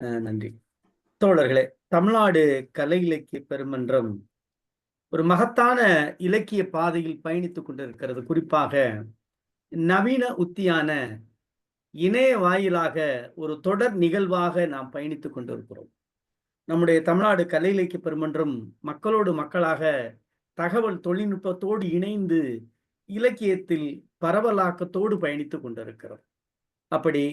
நன்றி. தோழர்களே, தமிழ்நாடு கலை இலக்கிய பெருமன்றம் ஒரு மகத்தான இலக்கிய பாதையில் பயணித்துக் கொண்டிருக்கிறது. குறிப்பாக நவீன உத்தியான இணைய வாயிலாக ஒரு தொடர் நிகழ்வாக நாம் பயணித்துக் கொண்டிருக்கிறோம். நம்முடைய தமிழ்நாடு கலை இலக்கிய பெருமன்றம் மக்களோடு மக்களாக தகவல் தொழில்நுட்பத்தோடு இணைந்து இலக்கியத்தில் பரவலாக்கத்தோடு பயணித்துக் கொண்டிருக்கிறோம். அப்படி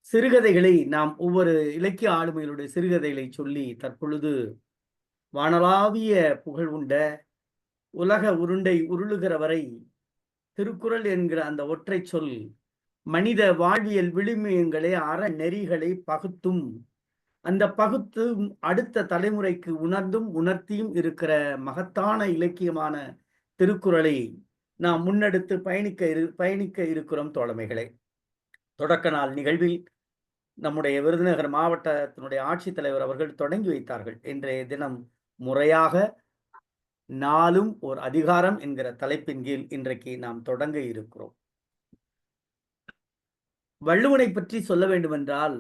சிறுகதைகளை நாம் ஒவ்வொரு இலக்கிய ஆளுமைகளுடைய சிறுகதைகளை சொல்லி தற்பொழுது வானளாவிய புகழ் உண்ட உலக உருண்டை உருளுகிற வரை திருக்குறள் என்கிற அந்த ஒற்றை சொல் மனித வாழ்வியல் விழுமியங்களை அறநெறிகளை பகுத்தும் அந்த பகுத்தும் அடுத்த தலைமுறைக்கு உணர்ந்தும் உணர்த்தியும் இருக்கிற மகத்தான இலக்கியமான திருக்குறளை நாம் முன்னெடுத்து பயணிக்க இருக்கிறோம் தோழமைகளை. தொடக்க நாள் நிகழ்வில் நம்முடைய விருதுநகர் மாவட்டத்தினுடைய ஆட்சித்தலைவர் அவர்கள் தொடங்கி வைத்தார்கள். இன்றைய தினம் முறையாக நாளும் ஒரு அதிகாரம் என்கிற தலைப்பின் கீழ் இன்றைக்கு நாம் தொடங்க இருக்கிறோம். வள்ளுவனை பற்றி சொல்ல வேண்டுமென்றால்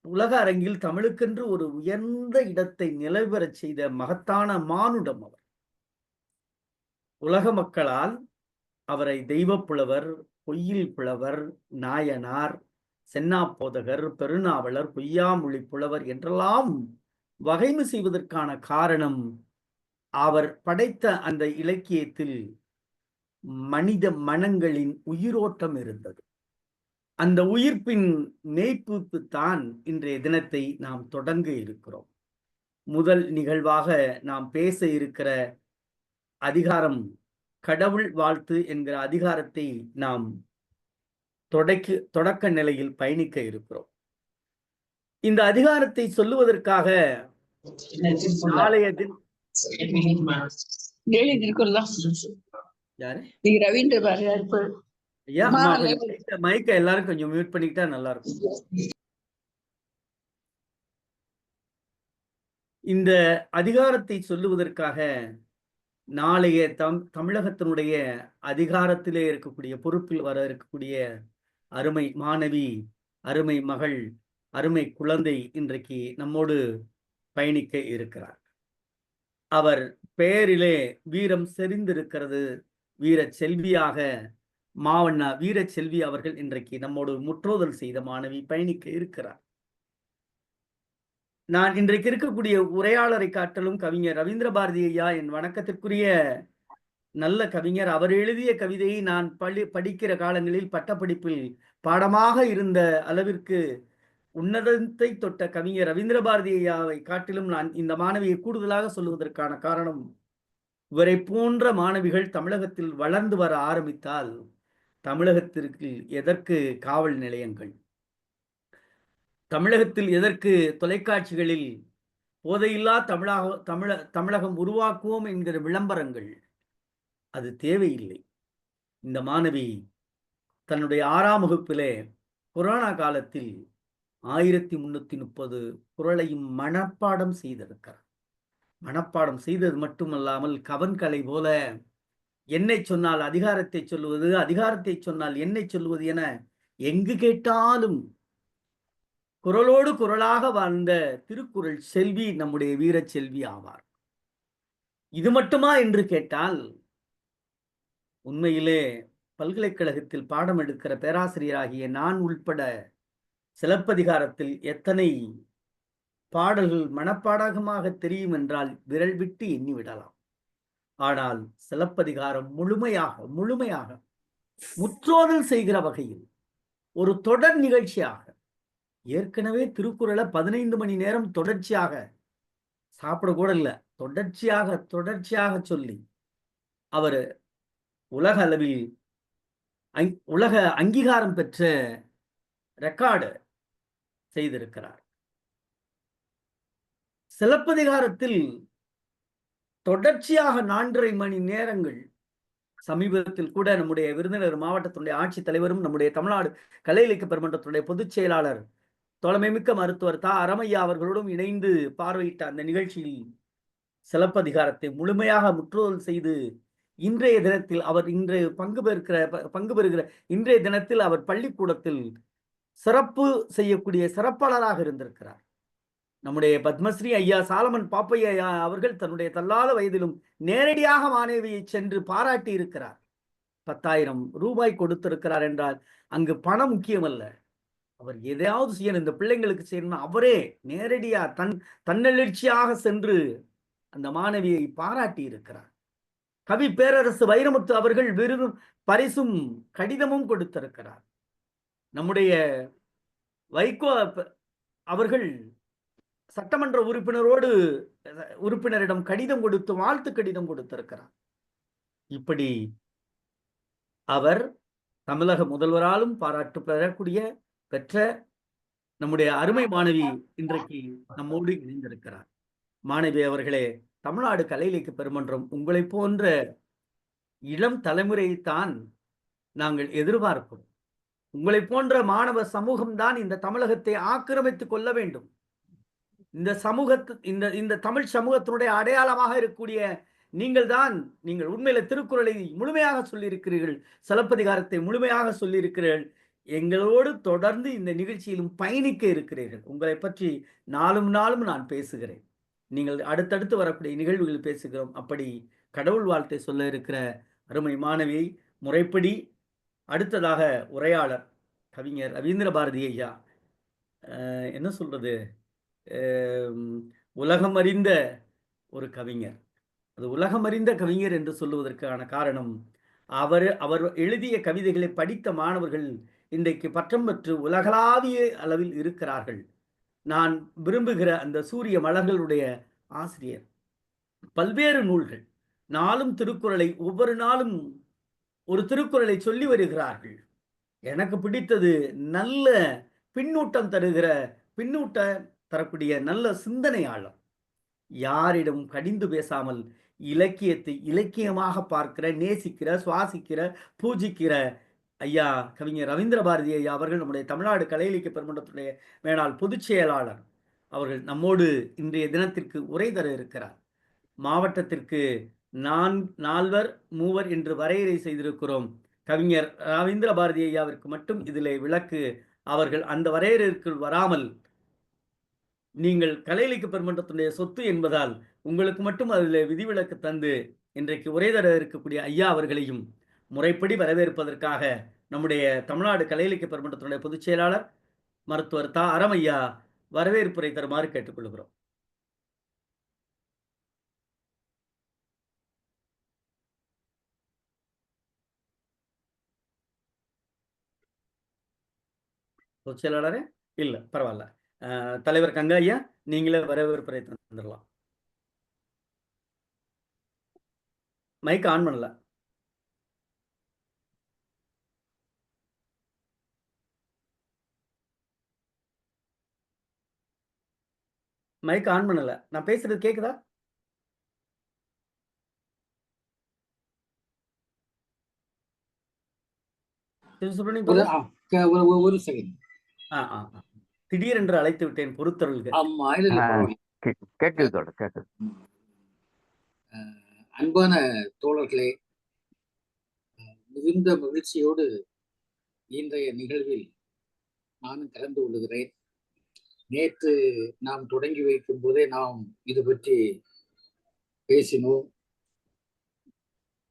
உலக அரங்கில் தமிழுக்கென்று ஒரு உயர்ந்த இடத்தை நிலைபெறச் செய்த மகத்தான மானுடம் அவர். உலக மக்களால் அவரை தெய்வப் புலவர், பொய்யில் புலவர், நாயனார், சென்னாப்போதகர், பெருநாவலர், பொய்யாமொழி புலவர் என்றெல்லாம் வகைமை செய்வதற்கான காரணம் அவர் படைத்த அந்த இலக்கியத்தில் மனித மனங்களின் உயிரோட்டம் இருந்தது. அந்த உயிர்ப்பின் மெய்ப்பூப்பு தான் இன்றைய தினத்தை நாம் தொடங்க இருக்கிறோம். முதல் நிகழ்வாக நாம் பேச இருக்கிற அதிகாரம் கடவுள் வாழ்த்து என்கிற அதிகாரத்தை நாம் தொடக்க நிலையில் பயணிக்க இருக்கிறோம். இந்த அதிகாரத்தை சொல்லுவதற்காக நாளைய தினம் மைக்க எல்லாரும் கொஞ்சம் மியூட் பண்ணிக்கிட்டா நல்லா இருக்கும். இந்த அதிகாரத்தை சொல்லுவதற்காக நாளைய தமிழகத்தினுடைய அதிகாரத்திலே இருக்கக்கூடிய பொறுப்பில் வர இருக்கக்கூடிய அருமை மாணவி, அருமை மகள், அருமை குழந்தை இன்றைக்கு நம்மோடு பயணிக்க இருக்கிறார். அவர் பெயரிலே வீரம் செறிந்திருக்கிறது. வீர செல்வியாக மாவண்ணா வீரச்செல்வி அவர்கள் இன்றைக்கு நம்மோடு முற்றோதல் செய்த மாணவி பயணிக்க இருக்கிறார். நான் இன்றைக்கு இருக்கக்கூடிய உரையாளரை காட்டிலும் கவிஞர் ரவீந்திர பாரதி ஐயா என் வணக்கத்திற்குரிய நல்ல கவிஞர். அவர் எழுதிய கவிதையை நான் படிக்கிற காலங்களில் பட்டப்படிப்பில் பாடமாக இருந்த அளவிற்கு உன்னதத்தை தொட்ட கவிஞர் ரவீந்திர பாரதி ஐயாவை காட்டிலும் நான் இந்த மாணவியை கூடுதலாக சொல்லுவதற்கான காரணம், இவரை போன்ற மாணவிகள் தமிழகத்தில் வளர்ந்து வர ஆரம்பித்தால் தமிழகத்திற்கு எதற்கு காவல் நிலையங்கள், தமிழகத்தில் எதற்கு தொலைக்காட்சிகளில் போதையில்லா தமிழகம் உருவாக்குவோம் என்கிற விளம்பரங்கள், அது தேவையில்லை. இந்த மாணவி தன்னுடைய 6ஆம் வகுப்பிலே கொரோனா காலத்தில் 1330 குறளையும் மனப்பாடம் செய்திருக்கிறார். மனப்பாடம் செய்தது மட்டுமல்லாமல் கவன்கலை போல என்னை சொன்னால் அதிகாரத்தை சொல்லுவது, அதிகாரத்தை சொன்னால் என்னை சொல்லுவது என எங்கு கேட்டாலும் குரலோடு குரலாக வாழ்ந்த திருக்குறள் செல்வி நம்முடைய வீரச்செல்வி ஆவார். இது மட்டுமா என்று கேட்டால், உண்மையிலே பல்கலைக்கழகத்தில் பாடம் எடுக்கிற பேராசிரியராகிய நான் உள்பட சிலப்பதிகாரத்தில் எத்தனை பாடல்கள் மனப்பாடகமாக தெரியும் என்றால் விரல் விட்டு எண்ணிவிடலாம். ஆனால் சிலப்பதிகாரம் முழுமையாக முற்றோதல் செய்கிற வகையில் ஒரு தொடர் நிகழ்ச்சியாக, ஏற்கனவே திருக்குறளை 15 மணி நேரம் தொடர்ச்சியாக சாப்பிட கூட இல்லை, தொடர்ச்சியாக சொல்லி அவர் உலக அளவில் உலக அங்கீகாரம் பெற்ற ரெக்கார்டு செய்திருக்கிறார். சிலப்பதிகாரத்தில் தொடர்ச்சியாக 4.5 மணி நேரங்கள், சமீபத்தில் கூட நம்முடைய விருதுநகர் மாவட்டத்தினுடைய ஆட்சித்தலைவரும் நம்முடைய தமிழ்நாடு கலை இலக்கிய பெருமன்றத்தினுடைய பொதுச் செயலாளர் தோழமைமிக்க மருத்துவர் அரமையா அவர்களோடும் இணைந்து பார்வையிட்ட அந்த நிகழ்ச்சியில் சிலப்பதிகாரத்தை முழுமையாக முற்றோதல் செய்து இன்றைய தினத்தில் அவர் பங்கு பெறுகிற இன்றைய தினத்தில் அவர் பள்ளிக்கூடத்தில் சிறப்பு செய்யக்கூடிய சிறப்பாளராக இருந்திருக்கிறார். நம்முடைய பத்மஸ்ரீ ஐயா சாலமன் பாப்பையா அவர்கள் தன்னுடைய தள்ளாத வயதிலும் நேரடியாக மாணவியை சென்று பாராட்டி இருக்கிறார். 10,000 ரூபாய் கொடுத்திருக்கிறார் என்றால் அங்கு பணம் முக்கியமல்ல. அவர் எதையாவது செய்யணும், இந்த பிள்ளைங்களுக்கு செய்யணும், அவரே நேரடியா தன்னெழுச்சியாக சென்று அந்த மாணவியை பாராட்டி இருக்கிறார். கவி பேரரசு வைரமுத்து அவர்கள் விருதும் பரிசும் கடிதமும் கொடுத்திருக்கிறார். நம்முடைய வைகோ அவர்கள் சட்டமன்ற உறுப்பினரிடம் கடிதம் கொடுத்து வாழ்த்து கடிதம் கொடுத்திருக்கிறார். இப்படி அவர் தமிழக முதல்வராலும் பாராட்டு பெற்ற நம்முடைய அருமை மாணவி இன்றைக்கு நம்மோடு இணைந்திருக்கிறார். மாணவி அவர்களே, தமிழ்நாடு கலை இலக்கிய பெருமன்றம் உங்களை போன்ற இளம் தலைமுறையைத்தான் நாங்கள் எதிர்பார்க்கிறோம். உங்களை போன்ற மாணவ சமூகம்தான் இந்த தமிழகத்தை ஆக்கிரமித்துக் கொள்ள வேண்டும். இந்த தமிழ் சமூகத்தினுடைய அடையாளமாக இருக்கக்கூடிய நீங்கள் உண்மையில திருக்குறளை முழுமையாக சொல்லியிருக்கிறீர்கள், சிலப்பதிகாரத்தை முழுமையாக சொல்லியிருக்கிறீர்கள். எங்களோடு தொடர்ந்து இந்த நிகழ்ச்சியிலும் பயணிக்க இருக்கிறீர்கள். உங்களை பற்றி நாளும் நான் பேசுகிறேன். நீங்கள் அடுத்தடுத்து வரக்கூடிய நிகழ்வுகள் பேசுகிறோம். அப்படி கடவுள் வாழ்த்தை சொல்ல இருக்கிற அருமை மாணவியை முறைப்படி அடுத்ததாக உரையாளர் கவிஞர் ரவீந்திர பாரதி ஐயா, என்ன சொல்றது, உலகம் அறிந்த ஒரு கவிஞர். அது உலகம் அறிந்த கவிஞர் என்று சொல்லுவதற்கான காரணம், அவர் எழுதிய கவிதைகளை படித்த மாணவர்கள் இன்றைக்கு பட்டம் பெற்று உலகளாவிய அளவில் இருக்கிறார்கள். நான் விரும்புகிற அந்த சூரிய மலர்களுடைய ஆசிரியர். பல்வேறு நூல்கள், நாளும் திருக்குறளை, ஒவ்வொரு நாளும் ஒரு திருக்குறளை சொல்லி வருகிறார்கள். எனக்கு பிடித்தது நல்ல பின்னூட்டம் தரக்கூடிய நல்ல சிந்தனையாளர். யாரிடம் கடிந்து பேசாமல் இலக்கியத்தை இலக்கியமாக பார்க்கிற, நேசிக்கிற, சுவாசிக்கிற, பூஜிக்கிற ஐயா கவிஞர் ரவீந்திர பாரதி ஐயா அவர்கள் நம்முடைய தமிழ்நாடு கலை இலக்கிய பெருமன்றத்துடைய மேலாள் பொதுச் செயலாளர் அவர்கள் நம்மோடு இன்றைய தினத்திற்கு உரை தர இருக்கிறார். மாவட்டத்திற்கு 4 3 என்று வரையறை செய்திருக்கிறோம். கவிஞர் ரவீந்திர பாரதி ஐயாவிற்கு மட்டும் இதிலே விலக்கு. அவர்கள் அந்த வரையறைக்குள் வராமல், நீங்கள் கலை இலக்கிய பெருமன்றத்துடைய சொத்து என்பதால் உங்களுக்கு மட்டும் அதில் விதிவிலக்கு தந்து இன்றைக்கு உரை தர இருக்கக்கூடிய ஐயா அவர்களையும் முறைப்படி வரவேற்பதற்காக நம்முடைய தமிழ்நாடு கலை இலக்கிய பெருமன்றத்துடைய பொதுச் செயலாளர் மருத்துவர் அறம் ஐயா வரவேற்புரை தருமாறு கேட்டுக்கொள்கிறோம். பொதுச் செயலாளரே, இல்ல பரவாயில்ல, தலைவர் கங்கா ஐயா நீங்களே வரவேற்புரை தந்துடலாம். மைக் ஆன் பண்ணல. மைக் ஆன் பண்ணல. நான் பேசுறது கேக்குதா? ஒரு செகண்ட். திடீரென்று அழைத்து விட்டேன், பொறுத்தருள்க. அன்பான தோழர்களே, மிகுந்த மகிழ்ச்சியோடு இன்றைய நிகழ்வில் நானும் கலந்து கொள்கிறேன். நேற்று நாம் தொடங்கி வைக்கும் போதே நாம் இது பற்றி பேசினோம்.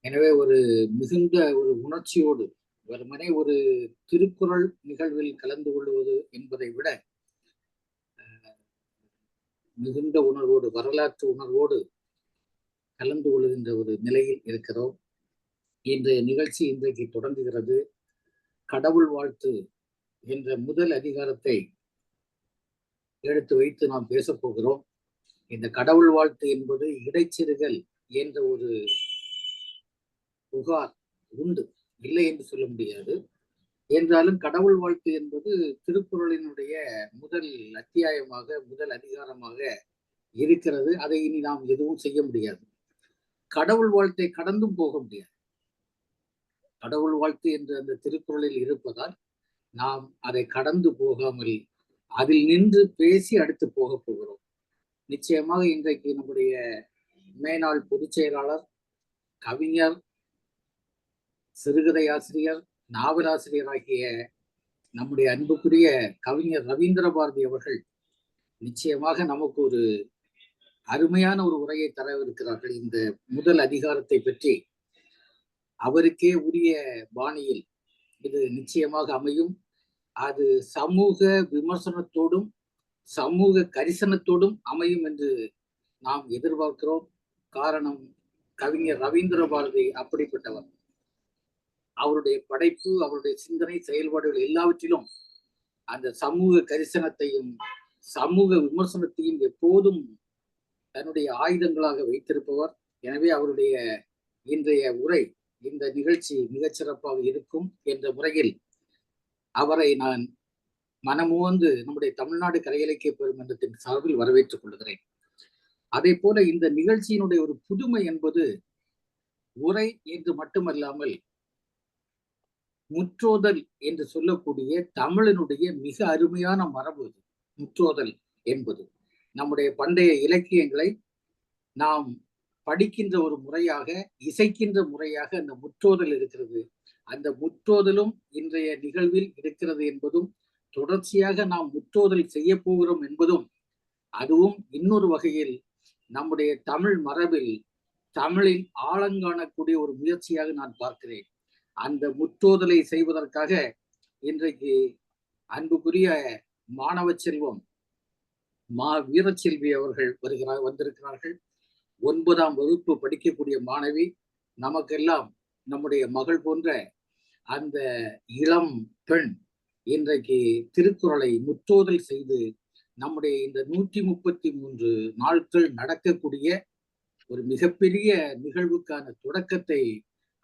எனவே மிகுந்த ஒரு உணர்ச்சியோடு, வெறுமனே ஒரு திருக்குறள் நிகழ்வில் கலந்து கொள்வது என்பதை விட மிகுந்த உணர்வோடு, வரலாற்று உணர்வோடு கலந்து கொள்கின்ற ஒரு நிலையில் இருக்கிறோம். இன்றைய நிகழ்ச்சி இன்றைக்கு தொடங்குகிறது. கடவுள் வாழ்த்து என்ற முதல் அதிகாரத்தை எடுத்து வைத்து நாம் பேசப் போகிறோம். இந்த கடவுள் வாழ்த்து என்பது இடைச்சிறுகள் என்ற ஒரு புகார் உண்டு, இல்லை என்று சொல்ல முடியாது. என்றாலும் கடவுள் வாழ்த்து என்பது திருக்குறளினுடைய முதல் அத்தியாயமாக, முதல் அதிகாரமாக இருக்கிறது. அதை இனி நாம் எதுவும் செய்ய முடியாது. கடவுள் வாழ்த்தை கடந்தும் போக முடியாது. கடவுள் வாழ்த்து என்று அந்த திருக்குறளில் இருப்பதால் நாம் அதை கடந்து போகாமல் அதில் நின்று பேசி அடுத்து போக போகிறோம். நிச்சயமாக இன்றைக்கு நம்முடைய மேனாள் பொதுச் செயலாளர், கவிஞர், சிறுகதை ஆசிரியர், நாவலாசிரியர் ஆகிய நம்முடைய அன்புக்குரிய கவிஞர் ரவீந்திர பாரதி அவர்கள் நிச்சயமாக நமக்கு ஒரு அருமையான ஒரு உரையை தரவிருக்கிறார்கள். இந்த முதல் அதிகாரத்தை பற்றி அவருக்கே உரிய பாணியில் இது நிச்சயமாக அமையும். அது சமூக விமர்சனத்தோடும் சமூக கரிசனத்தோடும் அமையும் என்று நாம் எதிர்பார்க்கிறோம். காரணம், கவிஞர் ரவீந்திர பாரதி அப்படிப்பட்டவர். அவருடைய படைப்பு, அவருடைய சிந்தனை, செயல்பாடுகள் எல்லாவற்றிலும் அந்த சமூக கரிசனத்தையும் சமூக விமர்சனத்தையும் எப்போதும் தன்னுடைய ஆயுதங்களாக வைத்திருப்பவர். எனவே அவருடைய இன்றைய உரை, இந்த நிகழ்ச்சி மிகச்சிறப்பாக இருக்கும் என்ற முறையில் அவரை நான் மனமுவந்து நம்முடைய தமிழ்நாடு கலை இலக்கிய பெருமன்றத்தின் சார்பில் வரவேற்றுக் கொள்கிறேன். அதே போல இந்த நிகழ்ச்சியினுடைய ஒரு புதுமை என்பது உரை என்று மட்டுமல்லாமல் முற்றோதல் என்று சொல்லக்கூடிய தமிழனுடைய மிக அருமையான மரபு. முற்றோதல் என்பது நம்முடைய பண்டைய இலக்கியங்களை நாம் படிக்கின்ற ஒரு முறையாக, இசைக்கின்ற முறையாக அந்த முற்றோதல் இருக்கிறது. அந்த முற்றோதலும் இன்றைய நிகழ்வில் இருக்கிறது என்பதும், தொடர்ச்சியாக நாம் முற்றோதல் செய்ய போகிறோம் என்பதும், அதுவும் இன்னொரு வகையில் நம்முடைய தமிழ் மரபில் தமிழில் ஆழங்காணக்கூடிய ஒரு முயற்சியாக நான் பார்க்கிறேன். அந்த முற்றோதலை செய்வதற்காக இன்றைக்கு அன்புக்குரிய மாணவ செல்வம் மா வீரச்செல்வி அவர்கள் வந்திருக்கிறார்கள். 9ஆம் வகுப்பு படிக்கக்கூடிய மாணவி. நமக்கெல்லாம் நம்முடைய மகள் போன்ற அந்த இளம் பெண் இன்றைக்கு திருக்குறளை முற்றோதல் செய்து நம்முடைய இந்த 133 நாட்கள் நடக்கக்கூடிய ஒரு மிகப்பெரிய நிகழ்வுக்கான தொடக்கத்தை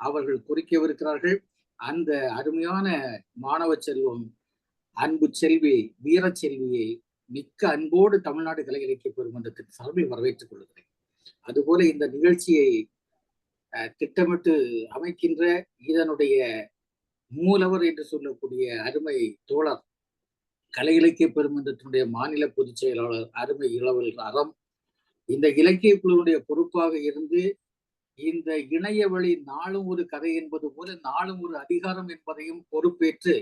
அவர்கள் குறிக்கவிருக்கிறார்கள். அந்த அருமையான மாணவ செல்வம் அன்பு செல்வி வீரச்செல்வியை மிக்க அன்போடு தமிழ்நாடு கலை இலக்கிய பெருமன்றத்தின் சார்பில் வரவேற்றுக் கொள்கிறேன். அதுபோல இந்த நிகழ்ச்சியை திட்டமிட்டு அமைக்கின்ற இதனுடைய மூலவர் என்று சொல்லக்கூடிய அருமை தோழர், கலை இலக்கிய பெருமன்றத்தினுடைய மாநில பொதுச் செயலாளர் அருமை இளவல் அறம், இந்த இலக்கிய குழுவுடைய பொறுப்பாக இருந்து இந்த இணைய வழி நாளும் ஒரு கதை என்பது போல நாளும் ஒரு அதிகாரம் என்பதையும் பொறுப்பேற்று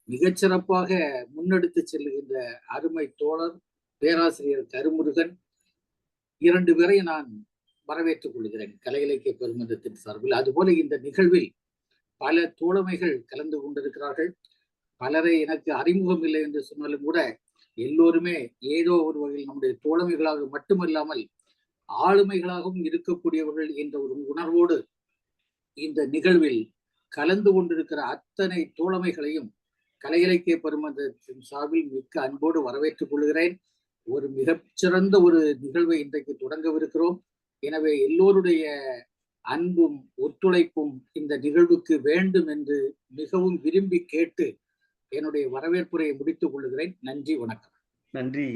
மிகச்சிறப்பாக முன்னெடுத்து செல்லுகின்ற அருமை தோழர் பேராசிரியர் கருமுருகன், 2 பேரை நான் வரவேற்றுக் கொள்கிறேன் கலை இலக்கிய பெருமன்றத்தின் சார்பில். அதுபோல இந்த நிகழ்வில் பல தோழமைகள் கலந்து கொண்டிருக்கிறார்கள். பலரை எனக்கு அறிமுகம் இல்லை என்று சொன்னாலும் கூட எல்லோருமே ஏதோ ஒரு வகையில் நம்முடைய தோழமைகளாக மட்டுமல்லாமல் ஆளுமைகளாகவும் இருக்கக்கூடியவர்கள் என்ற ஒரு உணர்வோடு இந்த நிகழ்வில் கலந்து கொண்டிருக்கிற அத்தனை தோழமைகளையும் கலை இலக்கிய பெருமன்றத்தின் சார்பில் மிக்க அன்போடு வரவேற்றுக் கொள்கிறேன். ஒரு மிகச்சிறந்த ஒரு நிகழ்வை இன்றைக்கு தொடங்கவிருக்கிறோம். எனவே எல்லோருடைய அன்பும் ஒத்துழைப்பும் இந்த நிகழ்வுக்கு வேண்டும் என்று மிகவும் விரும்பி கேட்டு என்னுடைய வரவேற்புரையை முடித்துக் கொள்கிறேன். நன்றி, வணக்கம். நன்றி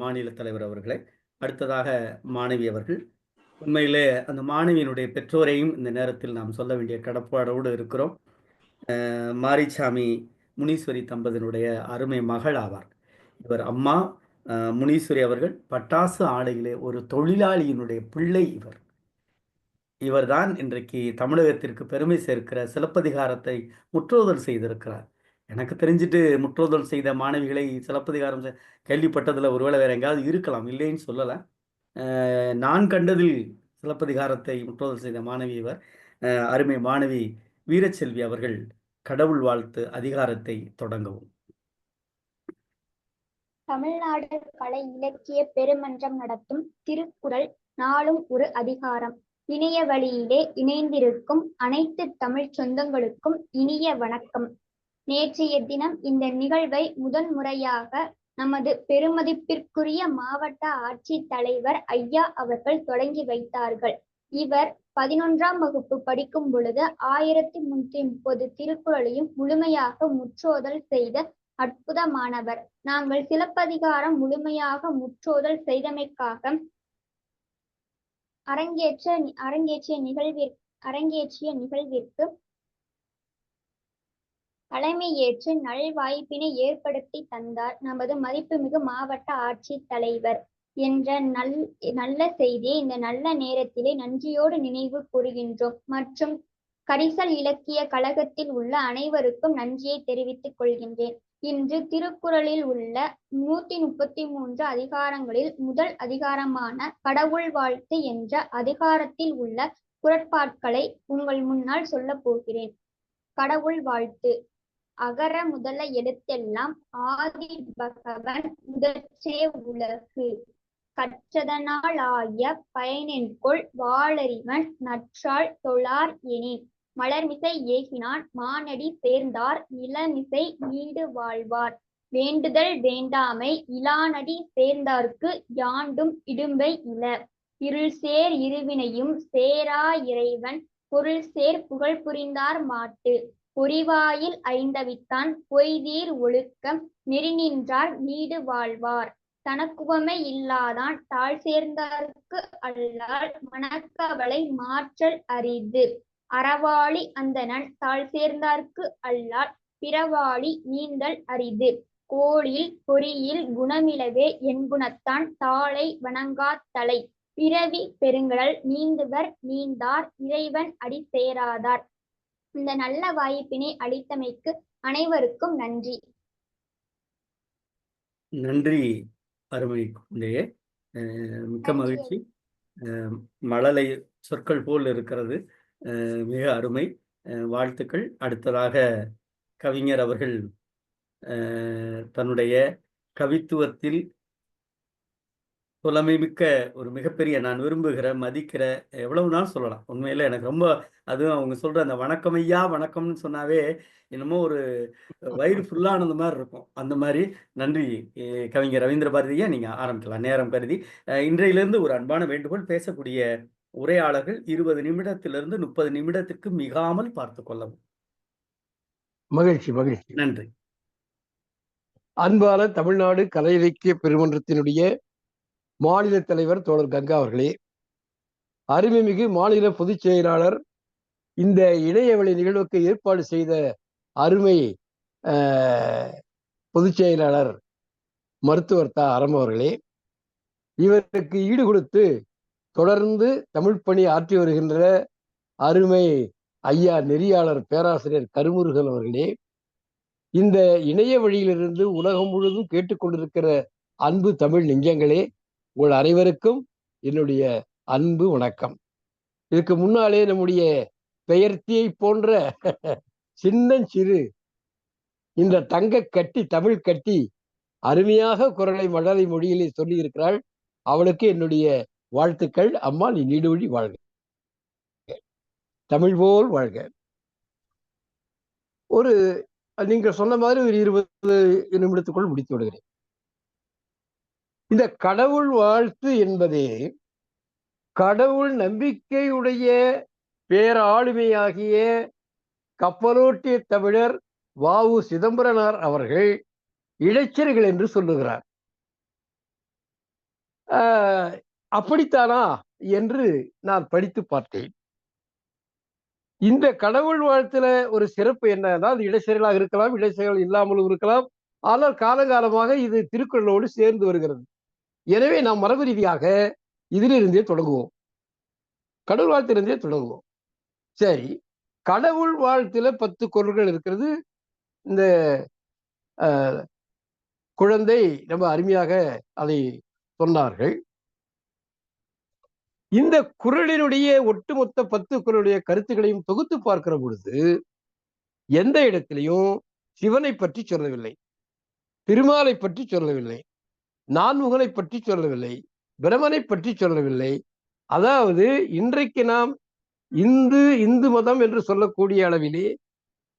மாநில தலைவர் அவர்களே. அடுத்ததாக மாணவி அவர்கள். உண்மையிலே அந்த மாணவியினுடைய பெற்றோரையும் இந்த நேரத்தில் நாம் சொல்ல வேண்டிய கடப்பாடோடு இருக்கிறோம். மாரிசாமி முனீஸ்வரி தம்பதியினுடைய அருமை மகள் ஆவார். இவர் அம்மா முனீஸ்வரி அவர்கள் பட்டாசு ஆலையிலே ஒரு தொழிலாளியினுடைய பிள்ளை. இவர்தான் இன்றைக்கு தமிழகத்திற்கு பெருமை சேர்க்கிற சிலப்பதிகாரத்தை முற்றோதல் செய்திருக்கிறார். எனக்கு தெரிஞ்சுட்டு முற்றோதல் செய்த மாணவிகளை சிலப்பதிகாரம் கேள்விப்பட்டதில் ஒருவேளை வேற எங்காவது இருக்கலாம், இல்லைன்னு சொல்லலை. நான் கண்டதில் சிலப்பதிகாரத்தை முற்றோதல் செய்த மாணவி இவர். அருமை மாணவி வீரச்செல்வி அவர்கள் கடவுள் வாழ்த்து அதிகாரத்தை தொடங்கவும். தமிழ்நாடு கலை இலக்கிய பெருமன்றம் நடத்தும் திருக்குறள் நாளும் ஒரு அதிகாரம். இணைய வழியிலே இணைந்திருக்கும் அனைத்து தமிழ் சொந்தங்களுக்கும் இனிய வணக்கம். நேற்றைய தினம் இந்த நிகழ்வை முதன்முறையாக நமது பெருமதிப்பிற்குரிய மாவட்ட ஆட்சித் தலைவர் ஐயா அவர்கள் தொடங்கி வைத்தார்கள். இவர் 11ஆம் வகுப்பு படிக்கும் பொழுது 1330 திருக்குறளையும் முழுமையாக முற்றோதல் செய்த அற்புதமானவர். நாங்கள் சிலப்பதிகாரம் முழுமையாக முற்றோதல் செய்தமைக்காக அரங்கேற்றிய நிகழ்விற்கு தலைமையேற்று நல்வாய்ப்பினை ஏற்படுத்தி தந்தார் நமது மதிப்புமிகு மாவட்ட ஆட்சித் தலைவர் என்ற நல்ல செய்தியை இந்த நல்ல நேரத்திலே நன்றியோடு நினைவு கூறுகின்றோம். மற்றும் கரிசல் இலக்கிய கழகத்தில் உள்ள அனைவருக்கும் நன்றியை தெரிவித்துக் கொள்கின்றேன். இன்று திருக்குறளில் உள்ள 133 அதிகாரங்களில் முதல் அதிகாரமான கடவுள் வாழ்த்து என்ற அதிகாரத்தில் உள்ள குறட்பாட்களை உங்கள் முன்னால் சொல்லப் போகிறேன். கடவுள் வாழ்த்து. அகர முதல எழுத்தெல்லாம் ஆதி பகவன் முதற்றே உலகு. கற்றதனால் ஆய பயனென்கொள் வாளறிவன் நற்றாள் தொழார் எனின். மலர்மிசை ஏகினான் மானடி சேர்ந்தார் இளமிசை நீடு வாழ்வார். வேண்டுதல் வேண்டாமை இலானடி சேர்ந்தார்க்கு யாண்டும் இடும்பை இல. இருள்சேர் இருவினையும் சேரா இறைவன் பொருள்சேர் புகழ் புரிந்தார் மாட்டு. பொறிவாயில் ஐந்தவித்தான் பொய்தீர் ஒழுக்கம் நெறிநின்றார் நீடு வாழ்வார். தனக்குவமை இல்லாதான் தாழ் சேர்ந்தார்க்கு அல்லால் மனக்கவலை மாற்றல் அரிது. அறவாளி அந்தணன் தாழ் சேர்ந்தார்க்கு அல்லால் பிறவாளி நீந்தல் அரிது. கோளில் பொறியில் குணமிலவே எண்குணத்தான் தாளை வணங்காத் தலை. பிறவி பெருங்கடல் நீந்துவர் நீந்தார் இறைவன் அடி சேராதார். இந்த நல்ல வாய்ப்பினை அளித்தமைக்கு அனைவருக்கும் நன்றி. நன்றி அருமை குழந்தையே. மிக்க மகிழ்ச்சி. மழலை சொற்கள் போல் இருக்கிறது. மிக அருமை. வாழ்த்துக்கள். அடுத்ததாக கவிஞர் அவர்கள் தன்னுடைய கவித்துவத்தில் புலமைமிக்க ஒரு மிகப்பெரிய, நான் விரும்புகிற, மதிக்கிற, எவ்வளவு நாள் சொல்லலாம். உண்மையில எனக்கு ரொம்ப, அதுவும் அவங்க சொல்ற அந்த வணக்கம் ஐயா வணக்கம்னு சொன்னாவே என்னமோ ஒரு வயிறு ஃபுல்லானது மாதிரி இருக்கும். அந்த மாதிரி நன்றி கவிஞர் ரவீந்திர பாரதியா. நீங்க ஆரம்பிக்கலாம் நேரம் கருதி. இன்றையிலிருந்து ஒரு அன்பான வேண்டுகோள், பேசக்கூடிய உரையாளர்கள் 20 நிமிடத்திலிருந்து 30 நிமிடத்திற்கு மிகாமல் பார்த்து கொள்ளவும். மகிழ்ச்சி மகிழ்ச்சி. நன்றி. அன்பான தமிழ்நாடு கலை இலக்கிய பெருமன்றத்தினுடைய மாநில தலைவர் தோழர் கங்கா அவர்களே, அருமைமிகு மாநில பொதுச் செயலாளர், இந்த இணையவழி நிகழ்வுக்கு ஏற்பாடு செய்த அருமை பொதுச் செயலாளர் மருத்துவர் தா அறம் அவர்களே, இவருக்கு ஈடு கொடுத்து தொடர்ந்து தமிழ் பணி ஆற்றி வருகின்ற அருமை ஐயா நெறியாளர் பேராசிரியர் கருமுருகன் அவர்களே, இந்த இணைய வழியிலிருந்து உலகம் முழுவதும் கேட்டுக்கொண்டிருக்கிற அன்பு தமிழ் நெஞ்சங்களே, உங்கள் அனைவருக்கும் என்னுடைய அன்பு வணக்கம். இதுக்கு முன்னாலே நம்முடைய பெயர்த்தியை போன்ற சின்னஞ்சிறு இந்த தங்க கட்டி தமிழ் கட்டி அருமையாக குரலை மழலை மொழியிலே சொல்லி இருக்கிறாள். அவளுக்கு என்னுடைய வாழ்த்துக்கள். அம்மா, நீ நீடுவழி வாழ்க, தமிழ் போல் வாழ்க. ஒரு நீங்க சொன்ன மாதிரி ஒரு 20 நிமிடத்துக்குள் முடித்து விடுகிறேன். இந்த கடவுள் வாழ்த்து என்பதே கடவுள் நம்பிக்கையுடைய பேராளுமையாகிய கப்பலோட்டிய தமிழர் வ.உ. சிதம்பரனார் அவர்கள் இளைஞர்கள் என்று சொல்லுகிறார். அப்படித்தானா என்று நான் படித்து பார்த்தேன். இந்த கடவுள் வாழ்த்துல ஒரு சிறப்பு என்ன? அதாவது இடைச்செயலாக இருக்கலாம், இடைச்செயல் இல்லாமலும் இருக்கலாம். ஆனால் காலகாலமாக இது திருக்குறளோடு சேர்ந்து வருகிறது. எனவே நாம் மரபு ரீதியாக இதிலிருந்தே தொடங்குவோம், கடவுள் வாழ்த்திலிருந்தே தொடங்குவோம். சரி, கடவுள் வாழ்த்துல 10 குறள்கள் இருக்கிறது. இந்த குழந்தை ரொம்ப அருமையாக அதை சொன்னார்கள். இந்த குறளினுடைய ஒட்டுமொத்த 10 குறளுடைய கருத்துக்களையும் தொகுத்து பார்க்கிற பொழுது எந்த இடத்திலையும் சிவனை பற்றி சொல்லவில்லை, திருமாலை பற்றி சொல்லவில்லை, நான்முகனை பற்றி சொல்லவில்லை, பிரமனை பற்றி சொல்லவில்லை. அதாவது இன்றைக்கு நாம் இந்து மதம் என்று சொல்லக்கூடிய அளவிலே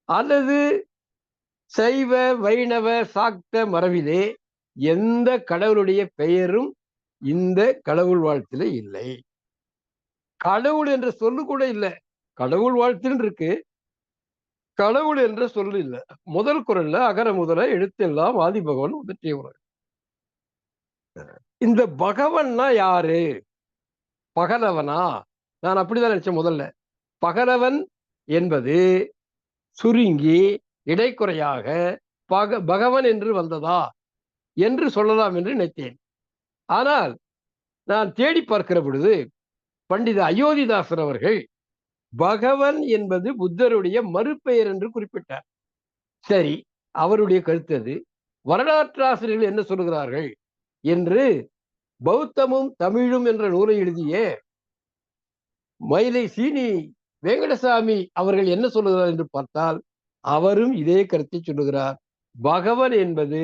அல்லது சைவ வைணவ சாக்த மரபிலே எந்த கடவுளுடைய பெயரும் இந்த கடவுள் வாழ்த்தில இல்லை. கடவுள் என்ற சொல்லு கூட இல்லை. கடவுள் வாழ்த்துன்னு இருக்கு, கடவுள் என்ற சொல்லு இல்லை. முதல் குறள்ல அகர முதல எழுத்தெல்லாம் ஆதி பகவன் முதற்றிய உலகு. இந்த பகவன்னா யாரு? பகலவனா? நான் அப்படிதான் நினைச்சேன் முதல்ல. பகலவன் என்பது சுருங்கி இடைக்குறையாக பகவன் என்று வந்ததா என்று சொல்லலாம் என்று நினைத்தேன். ஆனால் நான் தேடி பார்க்கிற பொழுது பண்டித அயோத்திதாசர் அவர்கள் பகவன் என்பது புத்தருடைய மறுபெயர் என்று குறிப்பிட்டார். சரி, அவருடைய கருத்து அது. வரலாற்றாசிரியர்கள் என்ன சொல்லுகிறார்கள் என்று பௌத்தமும் தமிழும் என்ற நூலை எழுதிய மயிலை சீனி வெங்கடசாமி அவர்கள் என்ன சொல்லுகிறார் என்று பார்த்தால் அவரும் இதே கருத்தை சொல்லுகிறார். பகவன் என்பது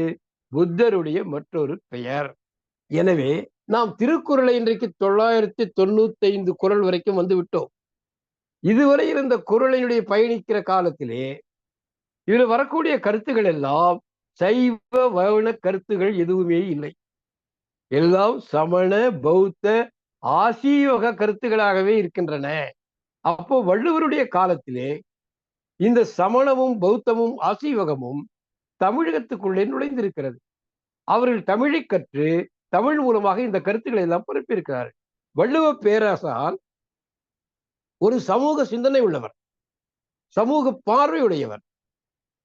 புத்தருடைய மற்றொரு பெயர். எனவே நாம் திருக்குறளை இன்றைக்கு 995 குறள் வரைக்கும் வந்து விட்டோம். இதுவரை இருந்த குறளினுடைய பயணிக்கிற காலத்திலே இதில் வரக்கூடிய கருத்துகள் எல்லாம் சைவ வைண கருத்துகள் எதுவுமே இல்லை. எல்லாம் சமண பௌத்த ஆசீவக கருத்துகளாகவே இருக்கின்றன. அப்போ வள்ளுவருடைய காலத்திலே இந்த சமணமும் பௌத்தமும் ஆசீவகமும் தமிழகத்துக்குள்ளே நுழைந்திருக்கிறது. அவர்கள் தமிழை கற்று தமிழ் மூலமாக இந்த கருத்துக்களை எல்லாம் பரப்பியிருக்கிறார்கள். வள்ளுவ பேராசான் ஒரு சமூக சிந்தனை உள்ளவர், சமூக பார்வையுடையவர்.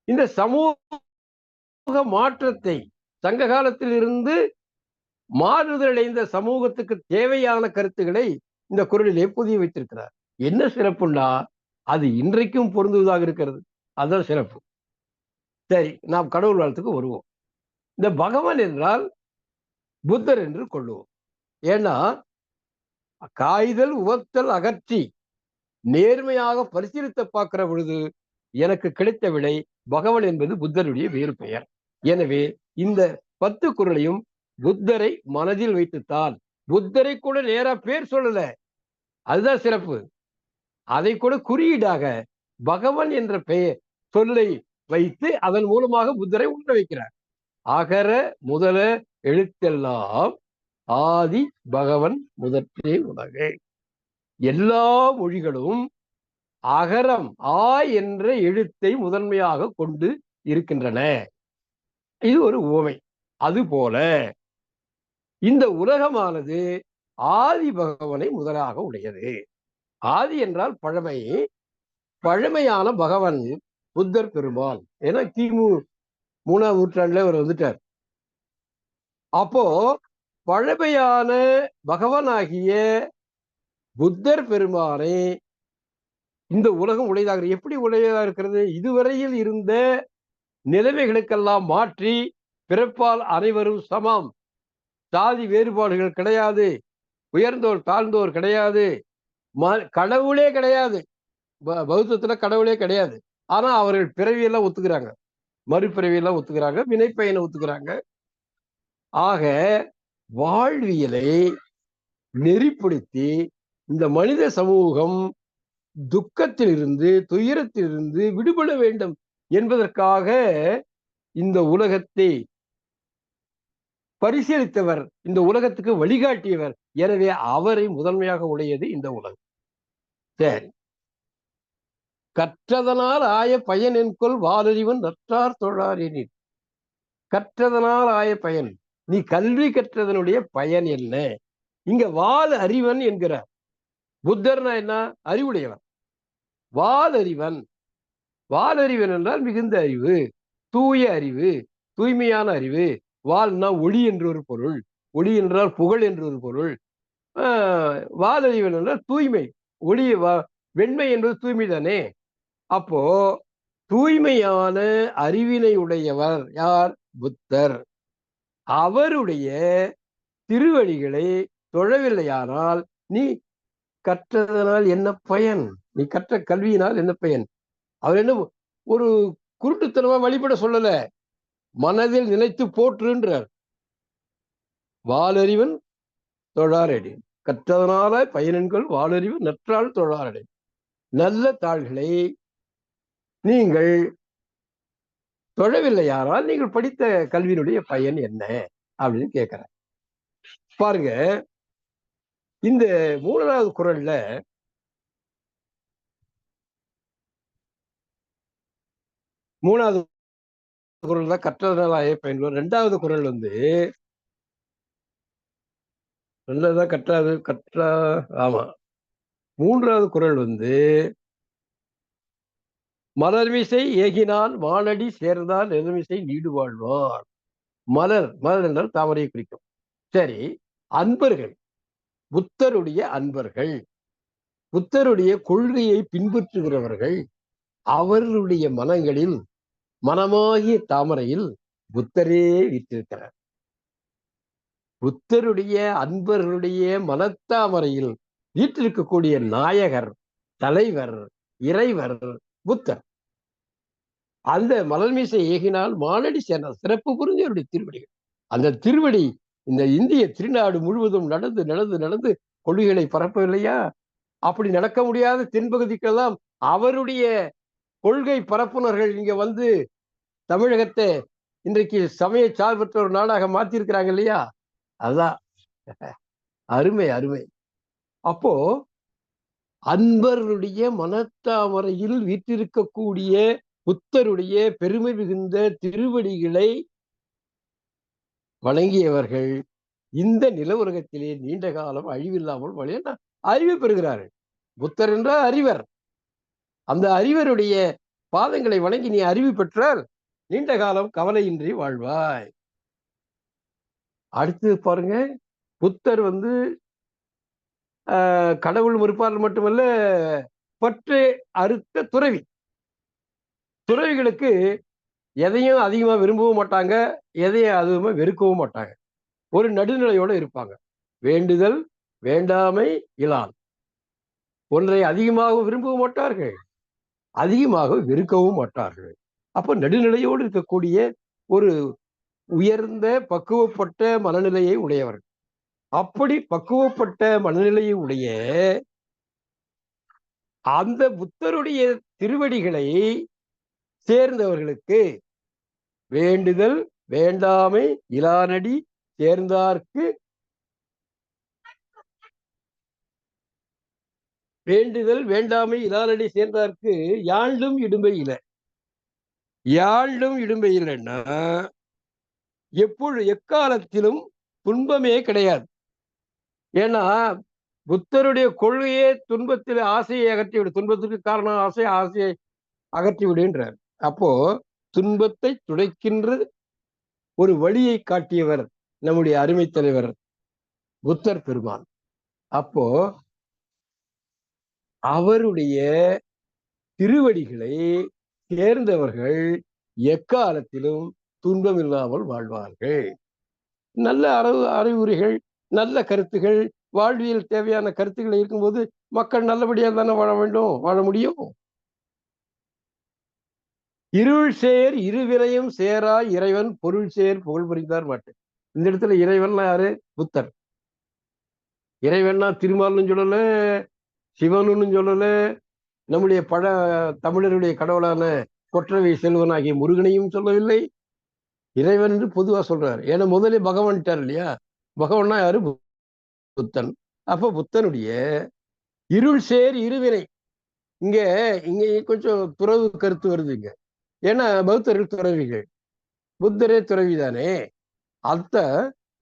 இந்த சமூக மாற்றத்தை சங்க காலத்தில் இருந்து மாறுதலடைந்த சமூகத்துக்கு தேவையான கருத்துக்களை இந்த குறளிலே புதிய வைத்திருக்கிறார். என்ன சிறப்புண்டா அது இன்றைக்கும் பொருந்துவதாக இருக்கிறது. அதுதான் சிறப்பு. சரி, நாம் கடவுள் வாழ்த்துக்கு வருவோம். இந்த பகவான் என்றால் புத்தர் என்று கொள்ளுவோம். ஏன்னா காய்தல் உவத்தல் அகற்றி நேர்மையாக பரிசீலித்து பார்க்கிற பொழுது எனக்கு கிடைத்த விடை பகவான் என்பது புத்தருடைய வேறு பெயர். எனவே இந்த 10 குறளையும் புத்தரை மனதில் வைத்துத்தான், புத்தரை கூட நேரா பேர் சொல்லல, அதுதான் சிறப்பு. அதை கூட குறியீடாக பகவான் என்ற பெயர் சொல்லை வைத்து அதன் மூலமாக புத்தரை உணர வைக்கிறார். அகர முதல எழுத்தெல்லாம் ஆதி பகவன் முதற்றே உலகு. எல்லா மொழிகளும் அகரம் ஆ என்ற எழுத்தை முதன்மையாக கொண்டு இருக்கின்றன. இது ஒரு உவமை. அதுபோல இந்த உலகமானது ஆதி பகவனை முதலாக உடையது. ஆதி என்றால் பழமை, பழமையான பகவன் புத்தர் பெருமான். ஏன்னா கிமு 3ஆம் நூற்றாண்டுல அவர் வந்துட்டார். அப்போ பழமையான பகவானாகிய புத்தர் பெருமானை இந்த உலகம் உடையதாக எப்படி உடையதாக இருக்கிறது? இதுவரையில் இருந்த நிலைமைகளுக்கெல்லாம் மாற்றி பிறப்பால் அனைவரும் சமம், சாதி வேறுபாடுகள் கிடையாது, உயர்ந்தோர் தாழ்ந்தோர் கிடையாது, கடவுளே கிடையாது. பௌத்தத்துல கடவுளே கிடையாது. ஆனா அவர்கள் பிறவியெல்லாம் ஒத்துக்கிறாங்க, மறுபிறவியெல்லாம் ஒத்துக்கிறாங்க, வினைப்பயனை ஒத்துக்கிறாங்க. ஆக வாழ்வியலை நெறிப்படுத்தி இந்த மனித சமூகம் துக்கத்திலிருந்து துயரத்திலிருந்து விடுபட வேண்டும் என்பதற்காக இந்த உலகத்தை பரிசீலித்தவர், இந்த உலகத்துக்கு வழிகாட்டியவர். எனவே அவரை முதன்மையாக உடையது இந்த உலகம். சரி, கற்றதனால் ஆய பயன் என்கொள் வாலறிவன் நற்றார் தொழார் எனில். கற்றதனால் ஆய பயன், நீ கல்வி கற்றதனுடைய பயன் என்ன? இங்க வால் அறிவன் என்கிறார். புத்தர்னா என்ன? அறிவுடையவன். வால் அறிவன், வால் அறிவன் என்றால் மிகுந்த அறிவு, தூய அறிவு, தூய்மையான அறிவு. வால்னா ஒளி என்று ஒரு பொருள், ஒளி என்றால் புகழ் என்று ஒரு பொருள். வால் அறிவன் என்றால் தூய்மை, ஒளி வெண்மை என்பது தூய்மை தானே. அப்போ தூய்மையான அறிவினை உடையவர் யார்? புத்தர். அவருடைய திருவடிகளை தொழவில்லையானால் நீ கற்றதனால் என்ன பயன்? நீ கற்ற கல்வியினால் என்ன பயன்? அவர் என்ன ஒரு குருட்டுத்தனமா வழிபட சொல்லல, மனதில் நினைத்து போற்றுன்றார். வாலறிவன் தொழாரடி, கற்றதனால பயனென்கள் வாலறிவு நற்றால் தொழாரடி. நல்ல தாள்களை நீங்கள் தொழவில்லையானால் நீங்கள் படித்த கல்வியினுடைய பயன் என்ன அப்படின்னு கேட்கிற. பாருங்க, இந்த 3வது குறள்ல தான் கற்றதனால பயன்படும். 2வது குறள் வந்து ஆமா, 3வது குறள் வந்து மலர்மிசை ஏகினான் வானடி சேர்ந்தால் நெருமிசை நீடு வாழ்வார். மலர், மலர் என்றால் தாமரையை குறிக்கும். சரி, அன்பர்கள், புத்தருடைய அன்பர்கள், புத்தருடைய கொள்கையை பின்பற்றுகிறவர்கள், அவர்களுடைய மனங்களில் மனமாகிய தாமரையில் புத்தரே வீற்றிருக்கிறார். புத்தருடைய அன்பர்களுடைய மனத்தாமரையில் வீற்றிருக்கக்கூடிய நாயகர், தலைவர், இறைவர் புத்தர். அந்த மலர் மீசை ஏகினால் மானடி சேர்ந்தார். சிறப்பு புரிஞ்சவருடைய திருவடிகள். அந்த திருவடி இந்த இந்திய திருநாடு முழுவதும் நடந்து நடந்து நடந்து கொள்கைகளை பரப்பவில்லையா? அப்படி நடக்க முடியாத தென்பகுதிக்கெல்லாம் அவருடைய கொள்கை பரப்புனர்கள் இங்க வந்து தமிழகத்தை இன்றைக்கு சமய சார்பற்ற ஒரு நாடாக மாத்திருக்கிறாங்க இல்லையா? அதான் அருமை அருமை. அப்போ அன்பர்களுடைய மனத்தாமரையில் வீற்றிருக்கக்கூடிய புத்தருடைய பெருமை மிகுந்த திருவடிகளை வணங்கியவர்கள் இந்த நில உலகத்திலே நீண்ட காலம் அழிவில்லாமல் வழிய அறிவு பெறுகிறார்கள். புத்தர் என்றால் அறிவர். அந்த அறிவருடைய பாதங்களை வணங்கி நீ அறிவு பெற்றால் நீண்ட காலம் கவலையின்றி வாழ்வாய். அடுத்து பாருங்க, புத்தர் வந்து கடவுள் மறுப்பாளர் மட்டுமல்ல, பற்று அறுத்த துறவி. துறவிகளுக்கு எதையும் அதிகமா விரும்பவும் மாட்டாங்க, எதையும் அதிகமா வெறுக்கவும் மாட்டாங்க. ஒரு நடுநிலையோட இருப்பாங்க. வேண்டுதல், வேண்டாமை, இலான். ஒன்றை அதிகமாக விரும்பவும் மாட்டார்கள், அதிகமாக வெறுக்கவும் மாட்டார்கள். அப்ப நடுநிலையோடு இருக்கக்கூடிய ஒரு உயர்ந்த பக்குவப்பட்ட மனநிலையை உடையவர்கள். அப்படி பக்குவப்பட்ட மனநிலையை உடைய அந்த புத்தருடைய திருவடிகளை சேர்ந்தவர்களுக்கு வேண்டுதல், வேண்டாமை, இலானடி சேர்ந்தார்க்கு வேண்டுதல், வேண்டாமை, இலானடி சேர்ந்தார்க்கு யாண்டும் இடும்பை இல்லை. யாண்டும் இடும்பை இல்லைன்னா எக்காலத்திலும் துன்பமே கிடையாது. ஏன்னா புத்தருடைய கொள்கையே துன்பத்தில் ஆசையை அகற்றிவிடு. துன்பத்துக்கு காரணம் ஆசை, ஆசையை அகற்றி விடுன்றார். அப்போ துன்பத்தை துடைக்கின்ற ஒரு வழியை காட்டியவர் நம்முடைய அருமை தலைவர் புத்தர் பெருமான். அப்போ அவருடைய திருவடிகளை சேர்ந்தவர்கள் எக்காலத்திலும் துன்பம் இல்லாமல் வாழ்வார்கள். நல்ல அறிவுரைகள், நல்ல கருத்துகள், வாழ்வியல் தேவையான கருத்துக்கள் இருக்கும்போது மக்கள் நல்லபடியாக தானே வாழ வேண்டும், வாழ முடியும். இருள் சேர் இருவினையும் சேரா இறைவன் பொருள் சேர் புகழ் புரிந்தார் மாட்டேன். இந்த இடத்துல இறைவன்னா யாரு? புத்தர். இறைவன்னா திருமால்னு சொல்லல, சிவனுன்னு சொல்லல, நம்முடைய தமிழருடைய கடவுளான கொற்றவை செல்வன் ஆகிய முருகனையும் சொல்லவில்லை. இறைவன் என்று பொதுவா சொல்றாரு. ஏன்னா முதலே பகவான்ட்டார் இல்லையா? பகவான்னா யாரு? புத்தன். அப்ப புத்தனுடைய இருள் சேர் இருவினை. இங்க கொஞ்சம் துறவு கருத்து வருது இங்க. ஏன்னா பௌத்தர்கள் துறவிகள், புத்தரே துறவிதானே.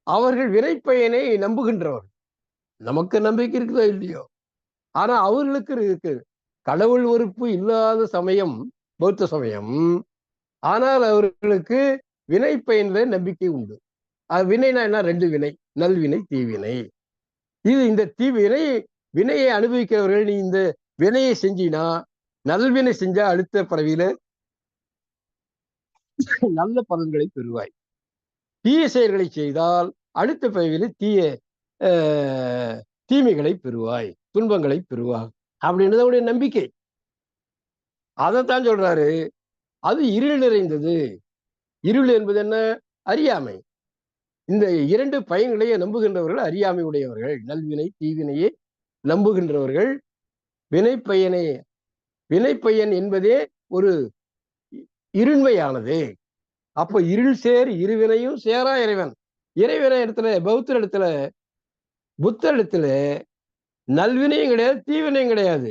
அவர்கள் வினைப்பயனை நம்புகின்றவர்கள். நமக்கு நம்பிக்கை இருக்குதோ இல்லையோ, ஆனா அவர்களுக்கு இருக்கு. கடவுள் வெறுப்பு இல்லாத சமயம் பௌத்த சமயம். ஆனால் அவர்களுக்கு வினை பயன்ல நம்பிக்கை உண்டு. வினைனா என்ன? 2 வினை, நல்வினை, தீவினை. இந்த வினையை அனுபவிக்கிறவர்கள், நீ இந்த வினையை செஞ்சினா, நல்வினை செஞ்சா அடுத்த பறவையில நல்ல பலன்களை பெறுவாய். தீய செயல்களை செய்தால் அடுத்த பறவையில தீமைகளை பெறுவாய், துன்பங்களை பெறுவாய் அப்படின்றது அவருடைய நம்பிக்கை. அதைத்தான் சொல்றாரு. அது இருள் நிறைந்தது. இருள் என்பது என்ன? அறியாமை. இந்த 2 பயன்களையே நம்புகின்றவர்கள் அறியாமை உடையவர்கள். நல்வினை, தீவினையை நம்புகின்றவர்கள். வினைப்பயன் என்பதே ஒரு இருண்மையானது. அப்ப இருள் சேர் இருவினையும் சேரா இறைவன். இறைவனை இடத்துல, பௌத்தர் இடத்துல, புத்தர் இடத்துல நல்வினையும் கிடையாது, தீவினையும் கிடையாது.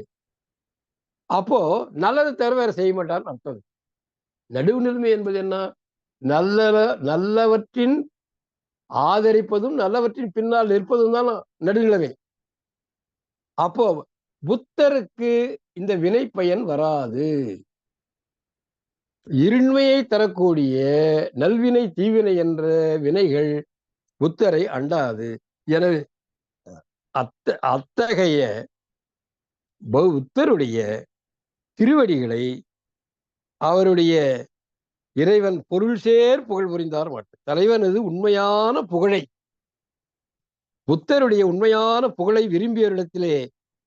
அப்போ நல்லதை தவிர வேற செய்ய மாட்டார்னு அர்த்தம். நடுவுநிலைமை என்பது என்ன? நல்லவற்றின் ஆதரிப்பதும் நல்லவற்றின் பின்னால் நிற்பதும் தான் நடுநிலைமை. அப்போ புத்தருக்கு இந்த வினை பயன் வராது. இருண்மையை தரக்கூடிய நல்வினை, தீவினை என்ற வினைகள் புத்தரை அண்டாது. எனவே அத்தகைய புத்தருடைய திருவடிகளை, அவருடைய இறைவன் பொருள் சேர் புகழ் புரிந்தார் மாட்டு. தலைவனது உண்மையான புகழை, புத்தருடைய உண்மையான புகழை விரும்பியவரிடத்திலே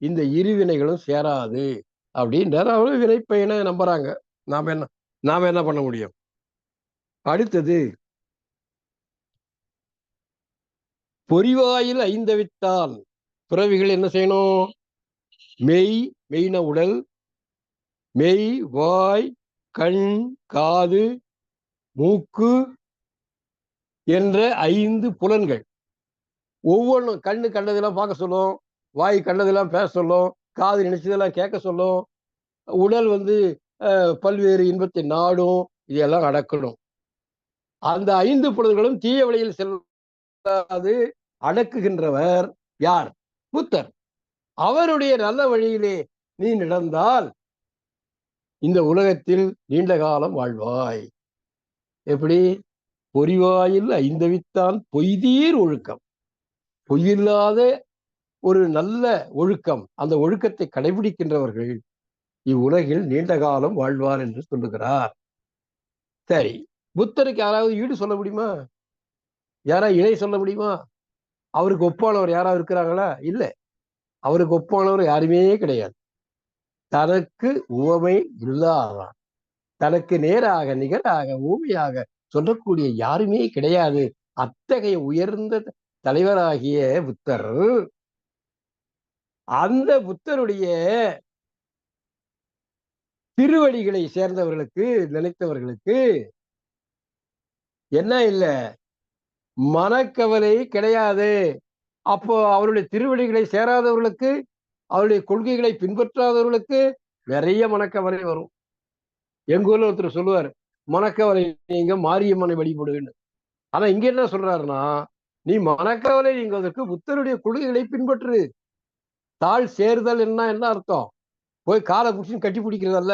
இந்த இருவினைகளும் சேராது அப்படின்றார். அவரும் வினைப்பயனை நம்புறாங்க. நாம என்ன பண்ண முடியும்? அடுத்தது, பொறிவாயில் ஐந்தவித்தான் பிறவிகள் என்ன செய்யணும்? மெய்ன உடல், மெய், வாய், கண், காது, மூக்கு என்ற 5 புலன்கள். ஒவ்வொன்றும் கண்ணு கண்டதெல்லாம் பார்க்க சொல்லும், வாய் கண்டதெல்லாம் பேச சொல்லும், காது நினைச்சதெல்லாம் கேட்க சொல்லும், உடல் பல்வேறு இன்பத்தை நாடும். இதெல்லாம் அடக்கணும். அந்த 5 புலன்களும் தீய வழியில் செல்லாது அடக்குகின்றவர் யார்? புத்தர். அவருடைய நல்ல வழியிலே நீ நடந்தால் இந்த உலகத்தில் நீண்ட காலம் வாழ்வாய். எப்படி? பொறிவாயில் ஐந்தவித்தான் பொய்தீர் ஒழுக்கம். பொய்யில்லாத ஒரு நல்ல ஒழுக்கம், அந்த ஒழுக்கத்தை கடைபிடிக்கின்றவர்கள் இவ்வுலகில் நீண்ட காலம் வாழ்வார் என்று சொல்லுகிறார். சரி, புத்தருக்கு யாராவது ஈடு சொல்ல முடியுமா? யாராவது இணை சொல்ல முடியுமா? அவருக்கு ஒப்பானவர் யாராவது இருக்கிறாங்களா? இல்லை. அவருக்கு ஒப்பானவர் யாருமே கிடையாது. தனக்கு உவமை இல்லாதான், தனக்கு நேராக நிகராக ஊமையாக சொல்லக்கூடிய யாருமே கிடையாது. அத்தகைய உயர்ந்த தலைவராகிய புத்தர், அந்த புத்தருடைய திருவடிகளை சேர்ந்தவர்களுக்கு, நினைத்தவர்களுக்கு என்ன இல்லை? மனக்கவலை கிடையாது. அப்போ அவருடைய திருவடிகளை சேராதவர்களுக்கு, அவருடைய கொள்கைகளை பின்பற்றாதவர்களுக்கு நிறைய மனக்கவலை வரும். எங்க ஊர்ல ஒருத்தர் சொல்லுவார், மனக்கவலை நீங்க மாரியம்மனை வழிபடுன்னு. ஆனா இங்க என்ன சொல்றாருன்னா, நீ மனக்கவலை நீங்குவதற்கு புத்தருடைய கொள்கைகளை பின்பற்று. தாழ் சேர்தல் என்ன அர்த்தம்? போய் காலை புடிச்சு கட்டி பிடிக்கிறதல்ல,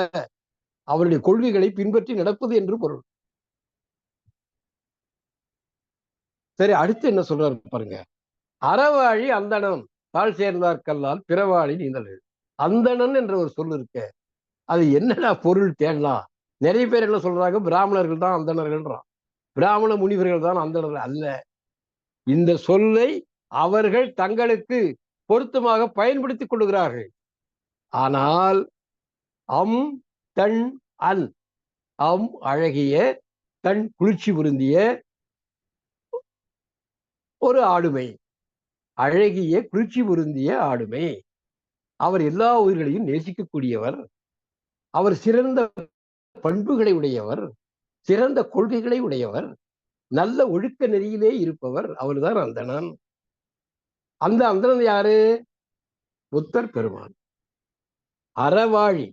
அவருடைய கொள்கைகளை பின்பற்றி நடப்பது என்று பொருள். சரி, அடுத்து என்ன சொல்றாரு பாருங்க. அறவாழி அந்தணன் தாழ் சேர்ந்தார்கல்லால் பிறவாழி நீந்தல். அந்தணன் என்ற ஒரு சொல் இருக்க, அது என்னடா பொருள் தேடலாம். நிறைய பேர் என்ன சொல்றாங்க, பிராமணர்கள் தான் அந்தணர்கள்ன்றான். பிராமண முனிவர்கள் தான் அந்தணர்கள் அல்ல. இந்த சொல்லை அவர்கள் தங்களுக்கு பொருத்தமாக பயன்படுத்திக் கொள்கிறார்கள். ஆனால் அம் தன் அன், அம் அழகிய, தன் குளிர்ச்சி பொருந்திய ஒரு ஆளுமை, அழகிய குளிர்ச்சி பொருந்திய ஆளுமை. அவர் எல்லா உயிர்களையும் நேசிக்கக்கூடியவர், அவர் சிறந்த பண்புகளை உடையவர், சிறந்த கொள்கைகளை உடையவர், நல்ல ஒழுக்க நெறியிலே இருப்பவர். அவர்தான் அந்தணன். அந்த அந்தணன் யாரு? புத்தர் பெருமான். அறவாழி,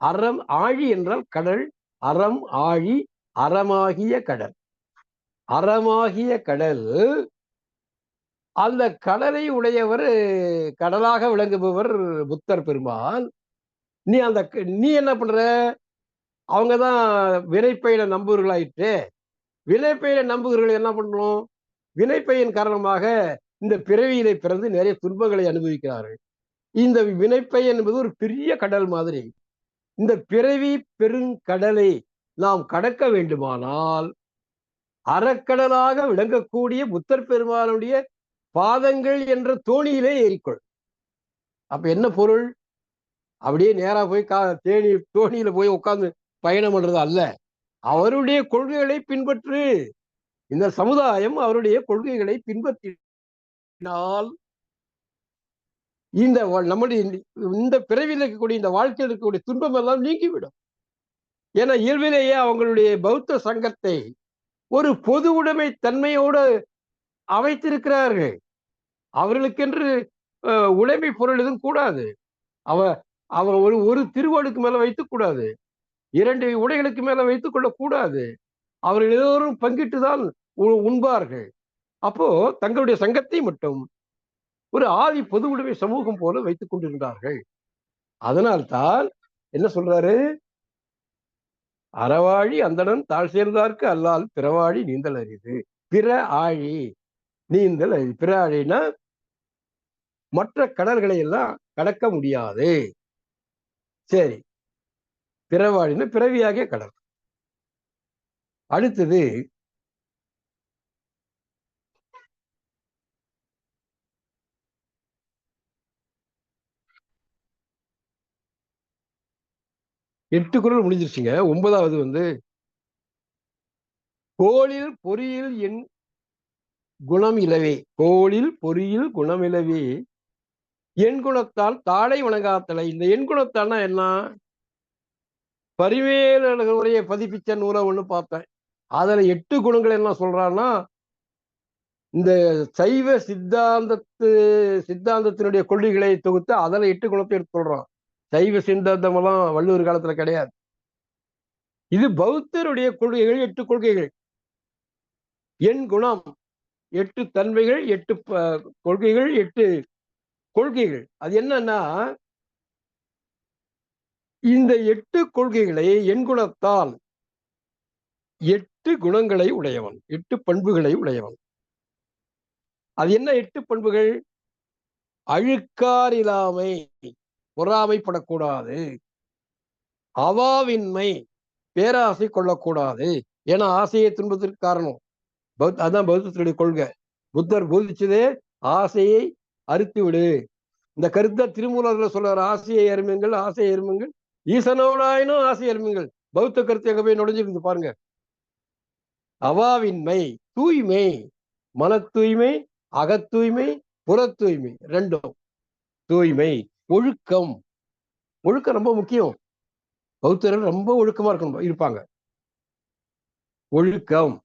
அறம் ஆழி என்றால் கடல், அறம் ஆழி, அறமாகிய கடல். அறமாகிய கடல், அந்த கடலை உடையவர், கடலாக விளங்குபவர் புத்தர் பெருமான். நீ என்ன பண்ற? அவங்கதான் வினைப்பயனை நம்புவர்களாயிற்று. வினைப்பயனை நம்புகிறவர்கள் என்ன பண்ணணும்? வினைப்பயன் காரணமாக இந்த பிறவியிலே பிறந்து நிறைய துன்பங்களை அனுபவிக்கிறார்கள். இந்த வினைப்பயன் என்பது ஒரு பெரிய கடல் மாதிரி. இந்த பிறவி பெருங்கடலை நாம் கடக்க வேண்டுமானால் அறக்கடலாக விளங்கக்கூடிய புத்தர் பெருமானுடைய பாதங்கள் என்ற தோணியிலே ஏறிக்கொள். அப்ப என்ன பொருள்? அப்படியே நேரா போய் தோணியில போய் உட்கார்ந்து பயணம் பண்றது அல்ல. அவருடைய கொள்கைகளை பின்பற்று. இந்த சமுதாயம் அவருடைய கொள்கைகளை பின்பற்றினால் நம்முடைய இந்த பிறவியில் இருக்கக்கூடிய இந்த வாழ்க்கையில் இருக்கக்கூடிய துன்பம் எல்லாம் நீங்கிவிடும். ஏன்னா இயல்பிலேயே அவங்களுடைய பௌத்த சங்கத்தை ஒரு பொது உடைமை தன்மையோடு அமைத்திருக்கிறார்கள். அவர்களுக்கென்று உடைமை பொருள் எதுவும் கூடாது. அவ ஒரு திருவோடுக்கு மேல வைத்துக் கூடாது, 2 உடைகளுக்கு மேல வைத்துக் கொள்ளக்கூடாது. அவர்கள் எல்லோரும் பங்கிட்டுதான் உண்பார்கள். அப்போ தங்களுடைய சங்கத்தை மட்டும் ஒரு ஆதி பொது உடைமை சமூகம் போல வைத்துக் கொண்டிருந்தார்கள். அதனால்தான் என்ன சொல்றாரு? அறவாழி அந்தணன் தாழ் சேர்ந்தார்க்கு அல்லால் பிறவாழி நீந்தல் அரிது. பிற ஆழி நீந்தல் அரிது. பிற ஆழினா மற்ற கடல்களை எல்லாம் கடக்க முடியாது. சரி, பிறவாழினா பிறவியாகிய கடல். அடுத்தது எட்டு குறள் முடிஞ்சிருச்சுங்க. 9வது வந்து கோளில் பொறியில் என் குணம் இலவே. கோளில் பொறியில் குணம் இலவே என் குணத்தால் தாளை வணங்காத்தலை. இந்த என் குணத்தால்னா என்ன? பரிமேலழகருடைய பதிப்பிச்ச நூலை ஒண்ணு பார்த்தேன். அதுல 8 குணங்கள் என்ன சொல்றான்னா, இந்த சைவ சித்தாந்தத்தினுடைய கொள்கைகளை தொகுத்து அதுல 8 குணத்தை எடுத்து சொல்றான். சைவ சித்தாந்தம் எல்லாம் வள்ளுவர் காலத்துல கிடையாது. இது பௌத்தருடைய கொள்கைகள். 8 கொள்கைகள். என் குணம் 8 தன்மைகள், 8 கொள்கைகள், 8 கொள்கைகள். அது என்னன்னா, இந்த 8 கொள்கைகளை என் குணத்தால் 8 குணங்களை உடையவன், 8 பண்புகளை உடையவன். அது என்ன 8 பண்புகள்? அழுக்காரிலாமை, பொறாமைப்படக்கூடாது. அவாவின்மை, பேராசை கொள்ளக்கூடாது. ஏன்னா ஆசையை துன்பத்திற்கு காரணம். அதான் பௌத்தத்தினுடைய கொள்கை. புத்தர் போதிச்சதே ஆசையை அறுத்து விடு. இந்த கருத்தை திருமூலர்ல சொல்றாரு. ஆசையை எருமுங்கள், ஆசையை எருமுங்கள், ஈசனோடாயினும் ஆசை எருமுங்கள். பௌத்த கருத்து எங்க போய் நுழைஞ்சிருக்கு பாருங்க. அவாவின்மை, தூய்மை, மன தூய்மை, அகத்தூய்மை, புற தூய்மை, ரெண்டும் தூய்மை. ஒழுக்கம், ஒழுக்கம் ரொம்ப முக்கியம். பௌத்தர்கள் ரொம்ப ஒழுக்கமா இருப்பாங்க. ஒழுக்கம்.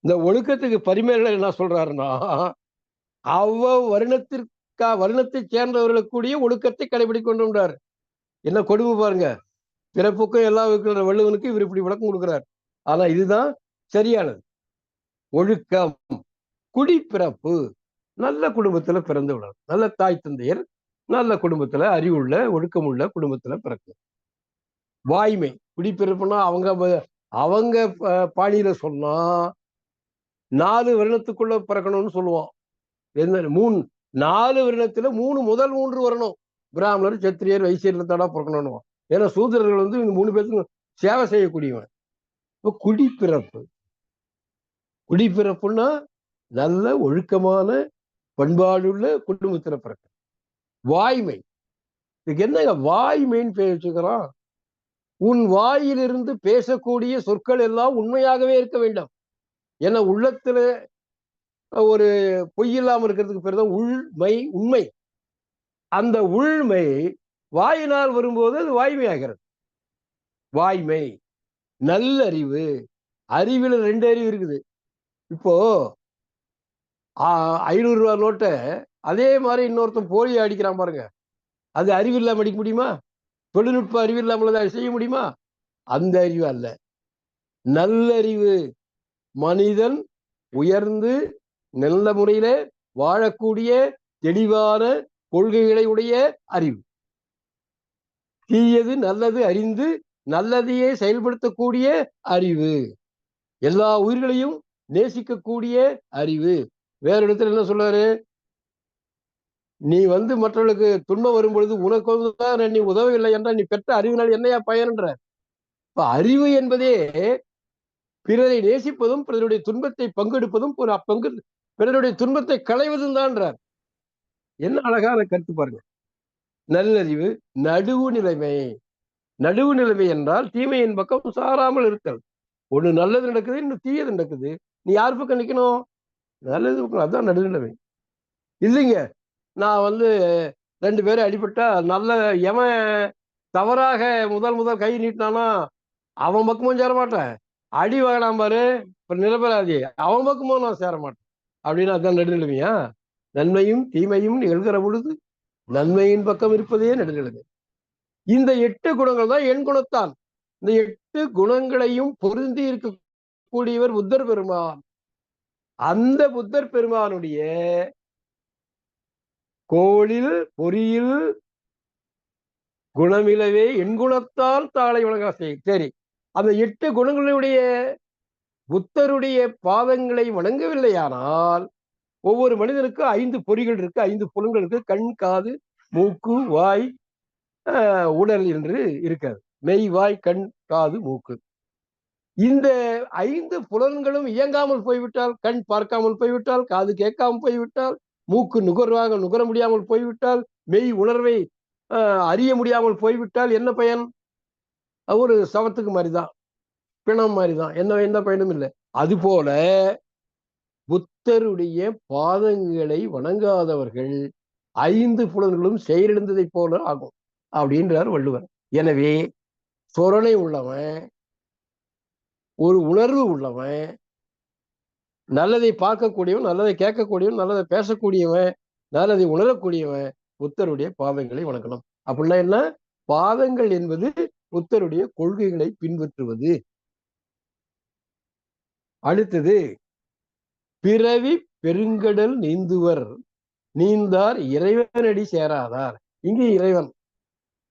இந்த ஒழுக்கத்துக்கு பரிமேலழகர் என்ன சொல்றாருன்னா, வருணத்தை சேர்ந்தவர்களுக்கு கூடிய ஒழுக்கத்தை கடைபிடிக்கொண்டார். என்ன கொடுமை பாருங்க. பிறப்புக்கும் எல்லா வள்ளுவனுக்கும் இவர் இப்படி விளக்கம் கொடுக்கிறார். ஆனா இதுதான் சரியானது. ஒழுக்கம். குடிப்பிறப்பு, நல்ல குடும்பத்துல பிறந்து விடணும். நல்ல தாய் தந்தையர், நல்ல குடும்பத்துல, அறிவுள்ள ஒழுக்கமுள்ள குடும்பத்துல பிறக்கும். வாய்மை. குடிப்பிறப்புனா அவங்க பாணியில சொன்னா 4 வருடத்துக்குள்ள பிறக்கணும்னு சொல்லுவான். 4 வருடத்துல முதல் 3 வரணும். பிராமணர், சத்திரியர், வைசியர்களோட பிறக்கணும்னு. ஏன்னா சூத்திரர்கள் வந்து இவங்க 3 பேருக்கு சேவை செய்யக்கூடியவன். குடிப்பிறப்பு. குடிப்பிறப்புன்னா நல்ல ஒழுக்கமான பண்பாடுள்ள குடும்பத்துல பிறக்க. வாய்மை. இதுக்கு என்னங்க வாய்மைன்னு பேர் வச்சுக்கிறான்? உன் வாயிலிருந்து பேசக்கூடிய சொற்கள் எல்லாம் உண்மையாகவே இருக்க வேண்டும். ஏன்னா உள்ளத்துல ஒரு பொய் இல்லாம இருக்கிறதுக்கு பேர் தான் உள்மை, உண்மை. அந்த உள்மை வாயினால் வரும்போது அது வாய்மை ஆகிறது. வாய்மை. நல்லறிவு. அறிவுல 2 அறிவு இருக்குது. இப்போ 500 ரூபாய் நோட்டை அதே மாதிரி இன்னொருத்தன் போலியா அடிக்கிறான் பாருங்க. அது அறிவு இல்லாம அடிக்க முடியுமா? தொழில்நுட்ப அறிவு இல்லாமல் அதை செய்ய முடியுமா? அந்த அறிவு அல்ல. நல்லறிவு. மனிதன் உயர்ந்து நல்ல முறையில வாழக்கூடிய தெளிவான கொள்கைகளை உடைய அறிவு. தீயது நல்லது அறிந்து நல்லதையே செயல்படுத்தக்கூடிய அறிவு. எல்லா உயிர்களையும் நேசிக்கக்கூடிய அறிவு. வேற இடத்துல என்ன சொல்றாரு? நீ வந்து மற்றவர்களுக்கு துன்பம் வரும் பொழுது உனக்கு வந்து நீ உதவவில்லை என்றால் நீ பெற்ற அறிவினால் என்னையா பயன்ற? இப்ப அறிவு என்பதே பிறரை நேசிப்பதும் பிறருடைய துன்பத்தை பங்கெடுப்பதும் பிறருடைய துன்பத்தை களைவதும் தான்றார். என்ன அழகான கருத்து பாருங்க. நல்லறிவு. நடுவு நிலைமை. நடுவு நிலைமை என்றால் தீமையின் பக்கம் சாராமல் இருத்தல். ஒண்ணு நல்லது நடக்குது, இன்னும் தீயது நடக்குது. நீ யார் பக்கம் நிக்கணும்? நல்லது பக்கம். அதுதான் நடுநிலைமை. இல்லைங்க, நான் வந்து 2 பேரும் அடிபட்டா நல்ல எவன் தவறாக முதல் கை நீட்டினானா அவன் பக்கமும் சேர மாட்டேன். அடி வாங்கலாம் பாரு, இப்ப நிரபராதி, அவன் பக்கமும் நான் சேர மாட்டேன். அப்படின்னு அதுதான் நடுநிலைமையா? நன்மையும் தீமையும் நிகழ்கிற பொழுது நன்மையின் பக்கம் இருப்பதே நடுநிலைமை. இந்த 8 குணங்கள் தான் என் குணத்தான். இந்த 8 குணங்களையும் பொருந்தி இருக்கக்கூடியவர் புத்தர் பெருமான். அந்த புத்தர் பெருமானுடைய கோளில் பொறியில் குணமிலவே என் குணத்தால் தாளை வணங்கா செய். சரி, அந்த 8 குணங்களுடைய புத்தருடைய பாதங்களை வணங்கவில்லையானால் ஒவ்வொரு மனிதனுக்கும் 5 பொறிகள் இருக்கு, 5 புலன்கள் இருக்கு. கண், காது, மூக்கு, வாய், உடல் என்று இருக்காது. மெய், வாய், கண், காது, மூக்கு. இந்த 5 புலன்களும் இயங்காமல் போய்விட்டால், கண் பார்க்காமல் போய்விட்டால், காது கேட்காமல் போய்விட்டால், மூக்கு நுகர முடியாமல் போய்விட்டால், மெய் உணர்வை அறிய முடியாமல் போய்விட்டால் என்ன பயன்? ஒரு சவத்துக்கு மாதிரிதான், பிணம் மாதிரிதான், எந்த பயனும் இல்லை. அதுபோல புத்தருடைய பாதங்களை வணங்காதவர்கள் 5 புலன்களும் செயலிழந்ததை போல ஆகும் அப்படின்றார் வள்ளுவர். எனவே சொரணை உள்ளவன், ஒரு உணர்வு உள்ளவன், நல்லதை பார்க்கக்கூடியவன், நல்லதை கேட்கக்கூடியவன், நல்லதை பேசக்கூடியவன், நல்லதை உணரக்கூடியவன் புத்தருடைய பாதங்களை வணங்கணும். அப்படின்னா என்ன? பாதங்கள் என்பது புத்தருடைய கொள்கைகளை பின்பற்றுவது. அடுத்தது, பிறவி பெருங்கடல் நீந்துவர் நீந்தார் இறைவனடி சேராதார். இங்கே இறைவன்,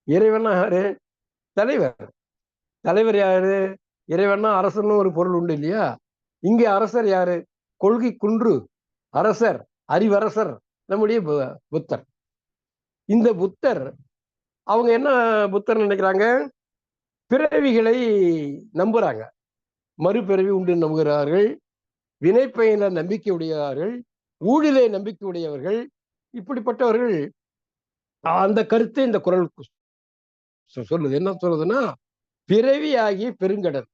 இறைவன் யாரு? தலைவர். தலைவர் யாரு? இறைவன்னா அரசன்னு ஒரு பொருள் உண்டு இல்லையா? இங்கே அரசர் யாரு? கொள்கை குன்று அரசர், அறிவரசர் நம்முடைய புத்தர். இந்த புத்தர் அவங்க என்ன புத்தர் நினைக்கிறாங்க? பிறவிகளை நம்புறாங்க. மறுபிறவி உண்டு நம்புகிறார்கள், வினைப்பயன நம்பிக்கை உடையவர்கள், ஊழிலே நம்பிக்கை உடையவர்கள். இப்படிப்பட்டவர்கள் அந்த கருத்தை இந்த குறள் சொல்லுது. என்ன சொல்லுதுன்னா, பிறவி ஆகிய பெருங்கடல்.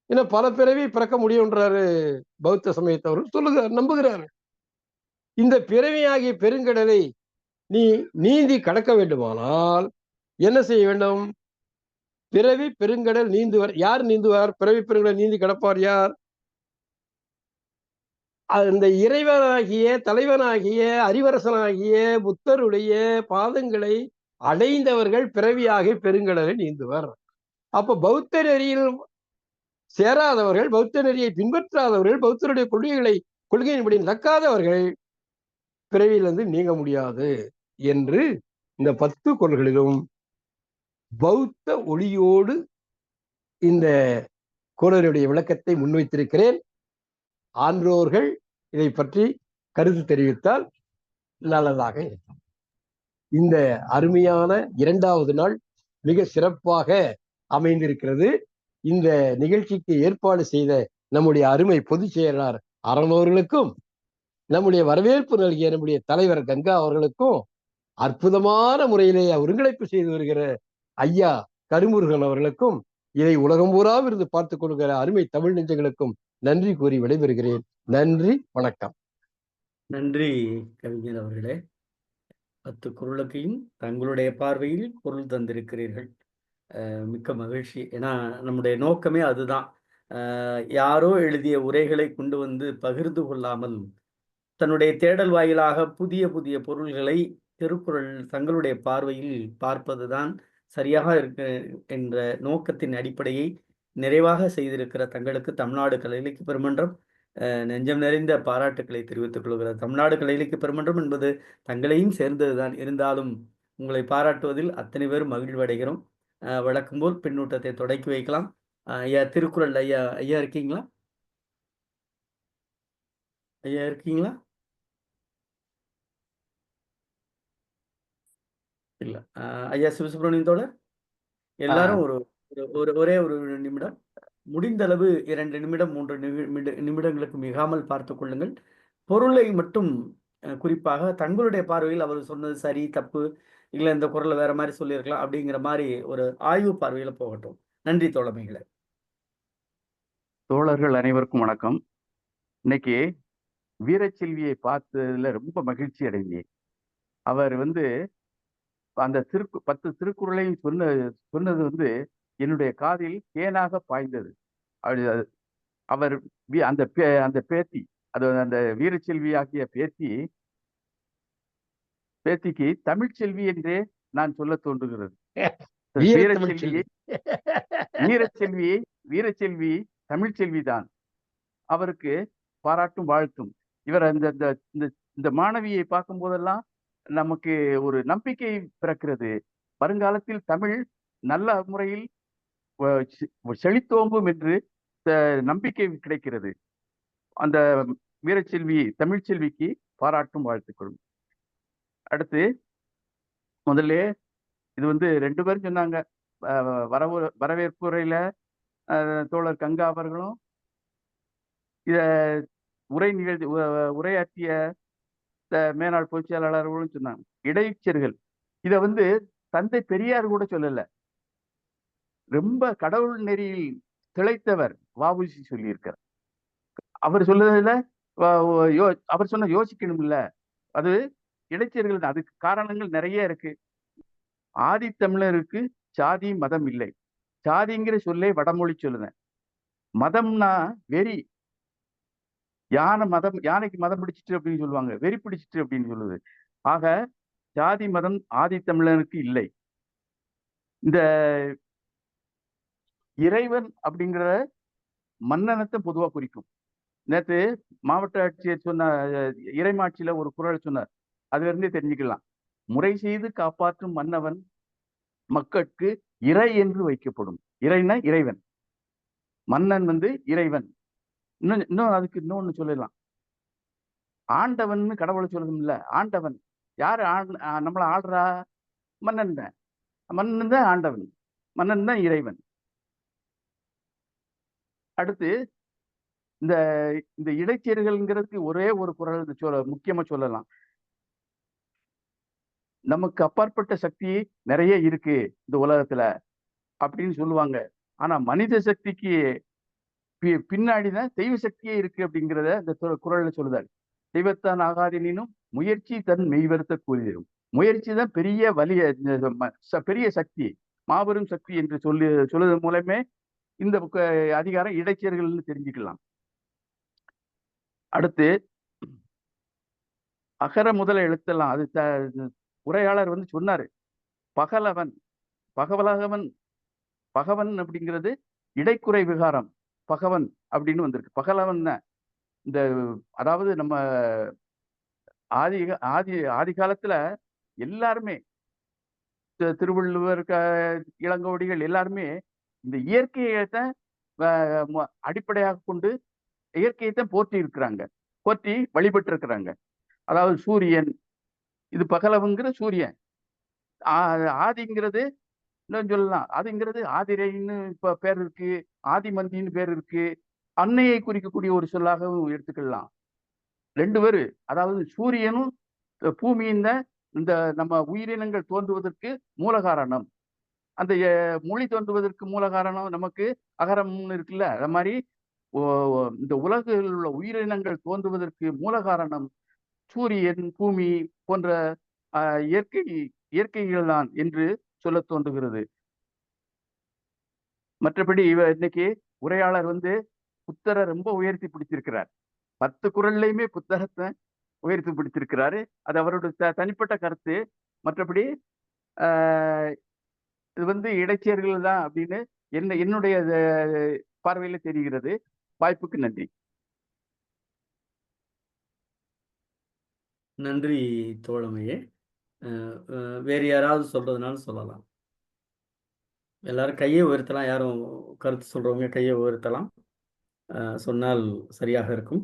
ஏன்னா பல பிறவி பிறக்க முடியும்ன்றாரு பௌத்த சமயத்தவர்கள் சொல்லுகிறார், நம்புகிறார்கள். இந்த பிறவி ஆகிய பெருங்கடலை நீ நீந்தி கடக்க வேண்டுமானால் என்ன செய்ய வேண்டும்? பிறவி பெருங்கடல் நீந்துவர். யார் நீந்துவார்? பிறவி பெருங்கடல் நீந்தி கடப்பார் யார்? அந்த இறைவனாகிய, தலைவனாகிய, அறிவரசனாகிய புத்தருடைய பாதங்களை அடைந்தவர்கள் பிறவியாகிய பெருங்கடலை நீந்துவர். அப்ப பௌத்த நெறியில் சேராதவர்கள், பௌத்த நெறியை பின்பற்றாதவர்கள், பௌத்தருடைய கொள்கையின்படி நடக்காதவர்கள் பிறவியிலிருந்து நீங்க முடியாது என்று இந்த 10 குறள்களிலும் பௌத்த ஒளியோடு இந்த குறளுடைய விளக்கத்தை முன்வைத்திருக்கிறேன். ஆன்றோர்கள் இதை பற்றி கருத்து தெரிவித்தால் நல்லதாக இருக்கும். இந்த அருமையான 2வது நாள் மிக சிறப்பாக அமைந்திருக்கிறது. இந்த நிகழ்ச்சிக்கு ஏற்பாடு செய்த நம்முடைய அருமை பொதுச் செயலாளர் அறனவர்களுக்கும், நம்முடைய வரவேற்பு நல்கிய நம்முடைய தலைவர் கங்கா அவர்களுக்கும், அற்புதமான முறையிலே ஒருங்கிணைப்பு செய்து வருகிற ஐயா கருமுருகன் அவர்களுக்கும், இதை உலகம் பூராவும் இருந்து பார்த்துக் கொள்கிற அருமை தமிழ் நெஞ்சங்களுக்கும் நன்றி கூறி விடைபெறுகிறேன். நன்றி, வணக்கம். நன்றி கவிஞர் அவர்களே. 10 குறளுக்கையும் தங்களுடைய பார்வையில் பொருள் தந்திருக்கிறீர்கள். மிக்க மகிழ்ச்சி. ஏன்னா நம்முடைய நோக்கமே அதுதான். யாரோ எழுதிய உரைகளை கொண்டு வந்து பகிர்ந்து கொள்ளாமல் தன்னுடைய தேடல் வாயிலாக புதிய புதிய பொருள்களை திருக்குறள் தங்களுடைய பார்வையில் பார்ப்பதுதான் சரியாக இருக்க என்ற நோக்கத்தின் அடிப்படையை நிறைவாக செய்திருக்கிற தங்களுக்கு தமிழ்நாடு கலை இலக்கிய பெருமன்றம் நெஞ்சம் நிறைந்த பாராட்டுக்களை தெரிவித்துக் கொள்கிறார். தமிழ்நாடு கலை இலக்கிய பெருமன்றம் என்பது தங்களையும் சேர்ந்ததுதான். இருந்தாலும் உங்களை பாராட்டுவதில் அத்தனை பேரும் மகிழ்வடைகிறோம். வழக்கம் போல் பின்னூட்டத்தை தொடக்கி வைக்கலாம். ஐயா திருக்குறள் ஐயா இருக்கீங்களா? ஐயா இருக்கீங்களா? இல்ல. ஐயா சிவசுப்ரமணியன் தோழர், எல்லாரும் ஒரே ஒரு நிமிடம், முடிந்த அளவு 2 நிமிடம் 3 நிமிடங்களுக்கு மிகாமல் பார்த்துக் கொள்ளுங்கள். பொருளை மட்டும் குறிப்பாக தங்களுடைய பார்வையில் அவர் சொன்னது சரி தப்பு, இல்லை இந்த குறளை வேற மாதிரி சொல்லியிருக்கலாம் அப்படிங்கிற மாதிரி ஒரு ஆய்வு பார்வையில போகட்டும். நன்றி தோழமைகளே. தோழர்கள் அனைவருக்கும் வணக்கம். இன்னைக்கு வீரச்செல்வியை பார்த்ததுல ரொம்ப மகிழ்ச்சி அடைந்தேன். அவர் அந்த 10 திருக்குறளையும் சொன்னது என்னுடைய காதில் தேனாக பாய்ந்தது. அவர் அந்த பேத்தி, அந்த வீரச்செல்வி ஆகிய பேத்திக்கு தமிழ்ச்செல்வி என்றே நான் சொல்ல தோன்றுகிறது. வீரச்செல்வி தமிழ்ச்செல்வி தான். அவருக்கு பாராட்டும் வாழ்த்தும். இவர் இந்த மாணவியை பார்க்கும் போதெல்லாம் நமக்கு ஒரு நம்பிக்கை பிறக்கிறது. வருங்காலத்தில் தமிழ் நல்ல முறையில் செழித்தோம்பும் என்று நம்பிக்கை கிடைக்கிறது. அந்த வீரச்செல்வி தமிழ்ச்செல்விக்கு பாராட்டும் வாழ்த்துக்களும். அடுத்து முதல்ல இது 2 பேரும் சொன்னாங்க. வரவேற்புரையில தோழர் கங்கா அவர்களும் இத உரையாற்றிய மேனாள் பொதுச் செயலாளர்களும் சொன்னாங்க. இடைச்செருகல் இத வந்து தந்தை பெரியார் கூட சொல்லல. ரொம்ப கடவுள் நெறியில் திளைத்தவர் வ.உ.சி. சொல்லியிருக்கார். அவர் சொல்லுறதுல அவர் சொன்ன யோசிக்கணும் இல்ல, அது இடைச்செருகல் தான். அதுக்கு காரணங்கள் நிறைய இருக்கு. ஆதித்தமிழருக்கு சாதி மதம் இல்லை. சாதிங்கிற சொல்லே வடமொழி சொல்லுதேன். மதம்னா வெறி. யானைக்கு மதம் பிடிச்சிட்டு அப்படின்னு சொல்லுவாங்க, வெறி பிடிச்சிட்டு அப்படின்னு சொல்லுது. ஆக ஜாதி மதம் ஆதித்தமிழனுக்கு இல்லை. இந்த இறைவன் அப்படிங்கிற மன்னனத்தை பொதுவா குறிக்கும். நேத்து மாவட்ட ஆட்சியர் சொன்ன இறைமாட்சியில ஒரு குறள் சொன்னார். அதுல இருந்தே தெரிஞ்சுக்கலாம். முறை செய்து காப்பாற்றும் மன்னவன் மக்கட்கு இறை என்று வைக்கப்படும். இறைனா இறைவன், மன்னன் வந்து இறைவன். இன்னும் அதுக்கு இன்னொன்னு சொல்லலாம். ஆண்டவன் கடவுளை சொல்லணும் இல்ல, ஆண்டவன் யாரு? நம்மள ஆள்றா? மன்னன் தான். மன்னன் தான் ஆண்டவன், மன்னன் தான் இறைவன். அடுத்து இந்த இந்த இடைச்செருகல்ங்கிறதுக்கு ஒரே ஒரு குறள் முக்கியமா சொல்லலாம். நமக்கு அப்பாற்பட்ட சக்தி நிறைய இருக்கு இந்த உலகத்துல அப்படின்னு சொல்லுவாங்க. ஆனா மனித சக்திக்கு பின்னாடிதான் தெய்வ சக்தியே இருக்கு அப்படிங்கிறத இந்த குறள்ல சொல்லுதாரு. தெய்வத்தான் ஆகாதெனினும் முயற்சி தன் மெய்வருத்த கூறிடும். முயற்சி தான் பெரிய வலிய பெரிய சக்தி, மாபெரும் சக்தி என்று சொல்லுவது மூலமே இந்த அதிகாரம் இடைச்செருகல்னு தெரிஞ்சுக்கலாம். அடுத்து அகர முதல எழுத்தெல்லாம் அது உரையாளர் வந்து சொன்னாரு. பகலவன் பகவன் அப்படிங்கிறது இடைக்குறை விகாரம். பகவன் அப்படின்னு வந்திருக்கு. பகலவன் இந்த அதாவது நம்ம ஆதி காலத்துல எல்லாருமே திருவள்ளுவர், இளங்கோவடிகள் எல்லாருமே இந்த இயற்கையை தான் அடிப்படையாக கொண்டு இயற்கையை தான் போற்றி வழிபட்டு இருக்கிறாங்க. அதாவது சூரியன், இது பகலவங்கிற சூரியன். ஆதிங்கிறது இன்னும் சொல்லலாம். அதுங்கிறது ஆதிரைன்னு இப்ப பேர் இருக்கு, ஆதிமந்தின்னு பேர் இருக்கு. அன்னையை குறிக்கக்கூடிய ஒரு சொல்லாகவும் எடுத்துக்கலாம். 2 பேரு, அதாவது சூரியனும் பூமியும் தான் இந்த நம்ம உயிரினங்கள் தோன்றுவதற்கு மூல காரணம். அந்த மொழி தோன்றுவதற்கு மூல காரணம் நமக்கு அகரம்னு இருக்குல்ல, அது மாதிரி இந்த உலகில் உள்ள உயிரினங்கள் தோன்றுவதற்கு மூல காரணம் சூரியன், பூமி போன்ற இயற்கைகள் தான் என்று சொல்ல தோன்றுகிறது. மற்றபடி இன்னைக்கு உரையாளர் வந்து புத்தரை ரொம்ப உயர்த்தி பிடிச்சிருக்கிறார். 10 குறள்லையுமே புத்தகத்தை உயர்த்தி பிடிச்சிருக்கிறாரு. அது அவருடைய தனிப்பட்ட கருத்து. மற்றபடி இது வந்து இடைச்செருகல் தான் அப்படின்னு என்னுடைய பார்வையில தெரிகிறது. வாய்ப்புக்கு நன்றி. நன்றி தோழமையே. வேறு யாராவது சொல்றதுனாலும் சொல்லலாம். எல்லாரும் கையை உயர்த்தலாம். யாரும் கருத்து சொல்றவங்க கையை உயர்த்தலாம். சொன்னால் சரியாக இருக்கும்.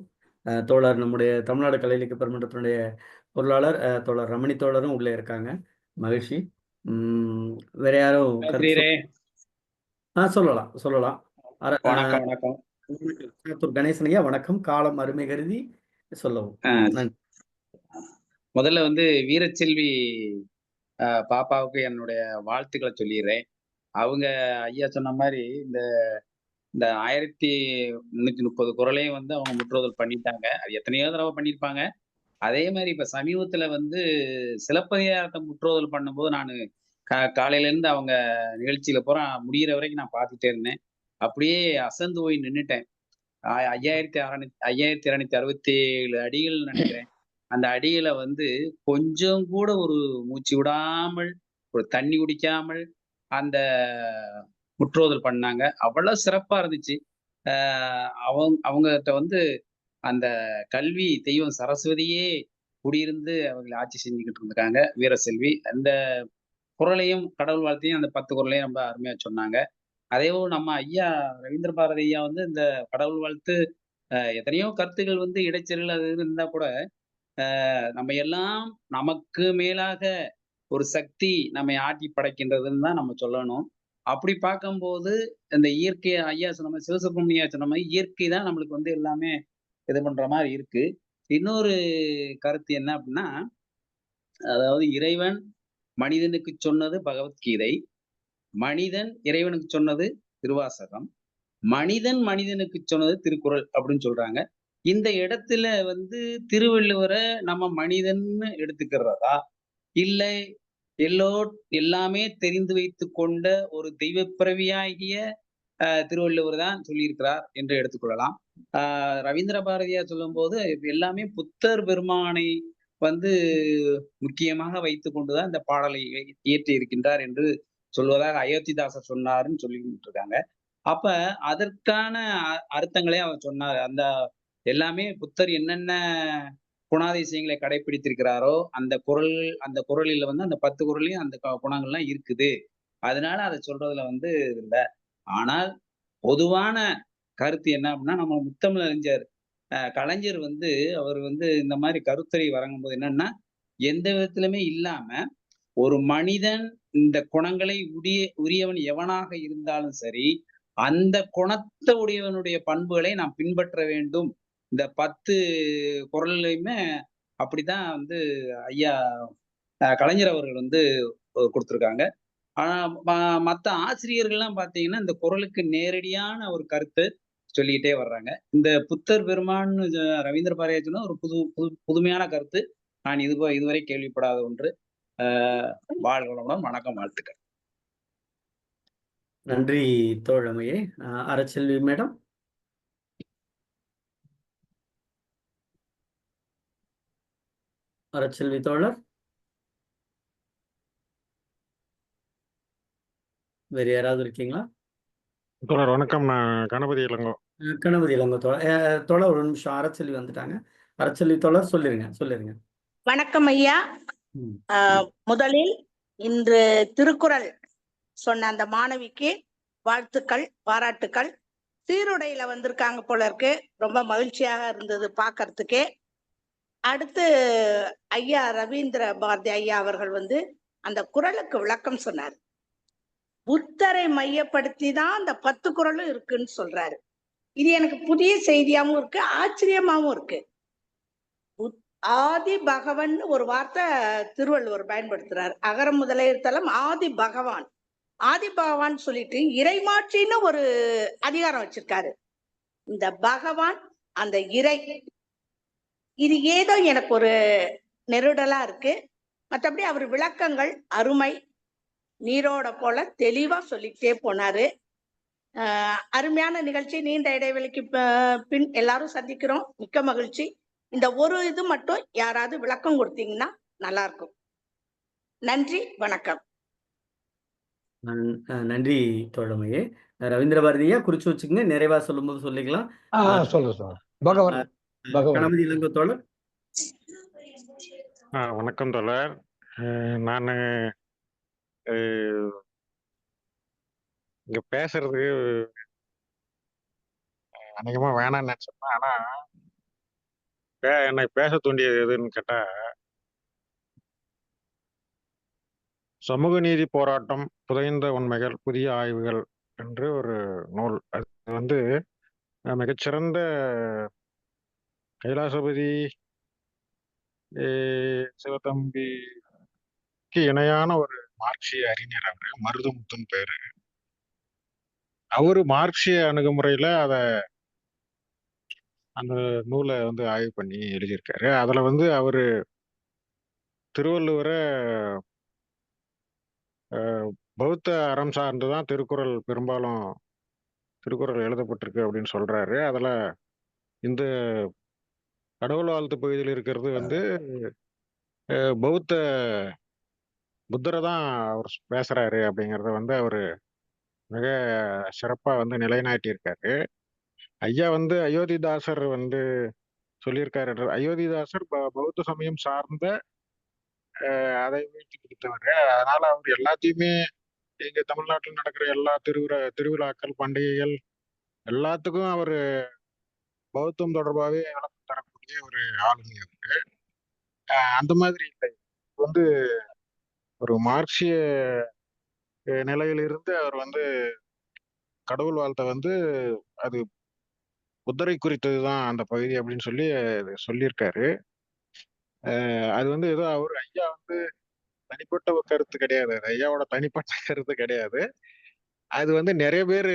தோழர் நம்முடைய தமிழ்நாடு கலை இலக்கிய பெருமன்றத்தினுடைய பொருளாளர் தோழர் ரமணி தோழரும் உள்ளே இருக்காங்க. மகிழ்ச்சி. வேற யாரும் சொல்லலாம். வணக்கம். கணேசன் ஐயா வணக்கம். காலம் அருமை கருதி சொல்லவும். நன்றி. முதல்ல வந்து வீரச்செல்வி பாப்பாவுக்கு என்னுடைய வாழ்த்துக்களை சொல்லிடுறேன். அவங்க ஐயா சொன்ன மாதிரி இந்த 1330 குறளையும் வந்து அவங்க முற்றுதல் பண்ணிட்டாங்க. அது எத்தனையோ தடவை பண்ணியிருப்பாங்க. அதே மாதிரி இப்ப சமீபத்துல வந்து சிலப்பதிகாரத்தை முற்றுதல் பண்ணும்போது நான் காலையில இருந்து அவங்க நிகழ்ச்சியில முடிகிற வரைக்கும் நான் பார்த்துட்டே இருந்தேன். அப்படியே அசந்து போய் நின்றுட்டேன். 5267 அடிகள் நினைக்கிறேன். அந்த அடியில வந்து கொஞ்சம் கூட ஒரு மூச்சு விடாமல், ஒரு தண்ணி குடிக்காமல் அந்த முற்றோதல் பண்ணாங்க. அவ்வளவு சிறப்பா இருந்துச்சு. அவங்ககிட்ட வந்து அந்த கல்வி தெய்வம் சரஸ்வதியே குடியிருந்து அவங்களை ஆட்சி செஞ்சுக்கிட்டு இருந்திருக்காங்க வீரசெல்வி. அந்த குறளையும் கடவுள் வாழ்த்தையும் அந்த 10 குறளையும் ரொம்ப அருமையா சொன்னாங்க. அதேபோல் நம்ம ஐயா ரவீந்திர பாரதி ஐயா வந்து இந்த கடவுள் வாழ்த்து எத்தனையோ கருத்துக்கள் வந்து இடைச்செருகல் அது இருந்தா கூட நம்ம எல்லாம் நமக்கு மேலாக ஒரு சக்தி நம்மை ஆட்டி படைக்கின்றதுன்னு தான் நம்ம சொல்லணும். அப்படி பார்க்கும்போது இந்த இயற்கை ஐயா சொன்ன மாதிரி சிவசுப்ரமணியா சொன்ன மாதிரி இயற்கை தான் நம்மளுக்கு வந்து எல்லாமே இது பண்ற மாதிரி இருக்கு. இன்னொரு கருத்து என்ன அப்படின்னா, அதாவது இறைவன் மனிதனுக்கு சொன்னது பகவத்கீதை, மனிதன் இறைவனுக்கு சொன்னது திருவாசகம், மனிதன் மனிதனுக்கு சொன்னது திருக்குறள் அப்படின்னு சொல்றாங்க. இந்த இடத்துல வந்து திருவள்ளுவரை நம்ம மனிதன்னு எடுத்துக்கிறதா, இல்லை எல்லாமே தெரிந்து வைத்துக் கொண்ட ஒரு தெய்வப் பிறவியாகிய திருவள்ளுவர் தான் சொல்லியிருக்கிறார் என்று எடுத்துக்கொள்ளலாம். ரவீந்திர பாரதியார் சொல்லும்போது எல்லாமே புத்தர் பெருமானை வந்து முக்கியமாக வைத்துக் கொண்டுதான் இந்த பாடலை இயற்றி இருக்கின்றார் என்று சொல்வதாக அயோத்திதாசர் சொன்னாருன்னு சொல்லிட்டு இருக்காங்க. அப்ப அதற்கான அர்த்தங்களே அவர் சொன்னார். அந்த எல்லாமே புத்தர் என்னென்ன குணாதிசயங்களை கடைபிடித்திருக்கிறாரோ அந்த குறளில வந்து அந்த 10 குறளையும் அந்த குணங்கள்லாம் இருக்குது. அதனால அதை சொல்றதுல வந்து இல்ல. ஆனால் பொதுவான கருத்து என்ன அப்படின்னா, நம்ம முத்தமிழ் அறிஞர் கலைஞர் வந்து அவர் வந்து இந்த மாதிரி கருத்துரை வழங்கும்போது என்னன்னா, எந்த விதத்திலுமே இல்லாம ஒரு மனிதன் இந்த குணங்களை உரியவன் எவனாக இருந்தாலும் சரி, அந்த குணத்தை உடையவனுடைய பண்புகளை நாம் பின்பற்ற வேண்டும். இந்த 10 குறள்லையுமே அப்படித்தான் வந்து ஐயா கலைஞர் அவர்கள் வந்து கொடுத்திருக்காங்க. ஆனா மத்த ஆசிரியர்கள்லாம் பார்த்தீங்கன்னா, இந்த குறளுக்கு நேரடியான ஒரு கருத்து சொல்லிக்கிட்டே வர்றாங்க. இந்த புத்தர் பெருமான்னு ரவீந்திர பாரதியார் சொன்ன ஒரு புதுமையான கருத்து. நான் இதுவரை கேள்விப்படாத ஒன்று. வாழ்க வளமுடன். வணக்கம், வாழ்த்துக்கள். நன்றி தோழமையே. அறச்செல்வி மேடம். அறச்செல்வி தோழர். வேற யாராவது இருக்கீங்களா? தோழர் வணக்கம். நான் கணபதி இளங்கோ. கணபதி இளங்கோ தோழர் ஒரு நிமிஷம். அறச்செல்வி வந்துட்டாங்க. அறச்செல்வி தோழர் சொல்லிருங்க. வணக்கம் ஐயா. முதலில் இன்று திருக்குறள் சொன்ன அந்த மாணவிக்கு வாழ்த்துக்கள், பாராட்டுக்கள். சீருடையில வந்திருக்காங்க போல இருக்கு. ரொம்ப மகிழ்ச்சியாக இருந்தது பார்க்கறதுக்கே. அடுத்து ஐயா ரவீந்திர பாரதி ஐயா அவர்கள் வந்து அந்த குறளுக்கு விளக்கம் சொன்னார். புத்தரை மையப்படுத்தி தான் அந்த 10 குறளும் இருக்குன்னு சொல்றாரு. இது எனக்கு புதிய செய்தியாவும் இருக்கு, ஆச்சரியமாவும் இருக்கு. ஆதி பகவன் ஒரு வார்த்தை திருவள்ளுவர் பயன்படுத்துறார். அகர முதல எழுத்தெல்லாம் ஆதி பகவான். ஆதி பகவான் சொல்லிட்டு இறைமாட்சின்னு ஒரு அதிகாரம் வச்சிருக்காரு. இந்த பகவான் அந்த இறை, இது ஏதோ எனக்கு ஒரு நெருடலா இருக்கு. மற்றபடி அவர் விளக்கங்கள் அருமை, நீரோட போல தெளிவா சொல்லிக்கிட்டே போனாரு. அருமையான நிகழ்ச்சி. நீண்ட இடைவெளிக்கு பின் எல்லாரும் சந்திக்கிறோம். மிக்க மகிழ்ச்சி. இந்த ஒரு இது மட்டும் யாராவது விளக்கம் கொடுத்தீங்கன்னா நல்லா இருக்கும். நன்றி, வணக்கம். நன்றி தோழமையே. ரவீந்திர பாரதியா குறிச்சு வச்சுக்கங்க. நிறைவா சொல்லும்போது சொல்லிக்கலாம். கணபதி இளங்கோ தோழர். வணக்கம் தோழர். நான் இங்க பேசுறது அநேகமா வேணாம்னு நினைச்சேன். ஆனா என்னை பேச தூண்டியது எதுன்னு கேட்டா, சமூக நீதி போராட்டம், புதைந்த உண்மைகள், புதிய ஆய்வுகள் என்று ஒரு நூல். அது வந்து மிகச்சிறந்த கைலாசபதி சிவத்தம்பிக்கு இணையான ஒரு மார்க்சிய அறிஞர். அவரு மருதமுத்துன்னு பேரு. அவரு மார்க்சிய அணுகுமுறையில அந்த நூலை வந்து ஆய்வு பண்ணி எழுதியிருக்காரு. அதுல வந்து அவரு திருவள்ளுவரை பௌத்த அறம் சார்ந்துதான் பெரும்பாலும் திருக்குறள் எழுதப்பட்டிருக்கு அப்படின்னு சொல்றாரு. அதுல இந்த கடவுள் வாழ்த்து பகுதியில் இருக்கிறது வந்து புத்தரை தான் அவர் பேசுறாரு அப்படிங்கிறத வந்து அவரு மிக சிறப்பா வந்து நிலைநாட்டி இருக்காரு. ஐயா வந்து அயோத்திதாசர் வந்து சொல்லியிருக்காரு. அயோத்திதாசர் பௌத்த சமயம் சார்ந்த அதை வீழ்த்தி பிடித்தவர். அதனால அவர் எல்லாத்தையுமே இங்க தமிழ்நாட்டில் நடக்கிற எல்லா திருவிழாக்கள், பண்டிகைகள் எல்லாத்துக்கும் அவரு பௌத்தம் தொடர்பாகவே விளக்கம் தரக்கூடிய ஒரு ஆளுமை அவரு. அந்த மாதிரி இல்லை. வந்து ஒரு மார்க்சிய நிலையிலிருந்து அவர் வந்து கடவுள் வாழ்த்தை வந்து அது புத்தரை குறித்ததுதான் அந்த பகுதி அப்படின்னு சொல்லி சொல்லியிருக்காரு. அது வந்து ஏதோ அவர் ஐயா வந்து தனிப்பட்ட ஒரு கருத்து கிடையாது, அது ஐயாவோட தனிப்பட்ட கருத்து கிடையாது. அது வந்து நிறைய பேர்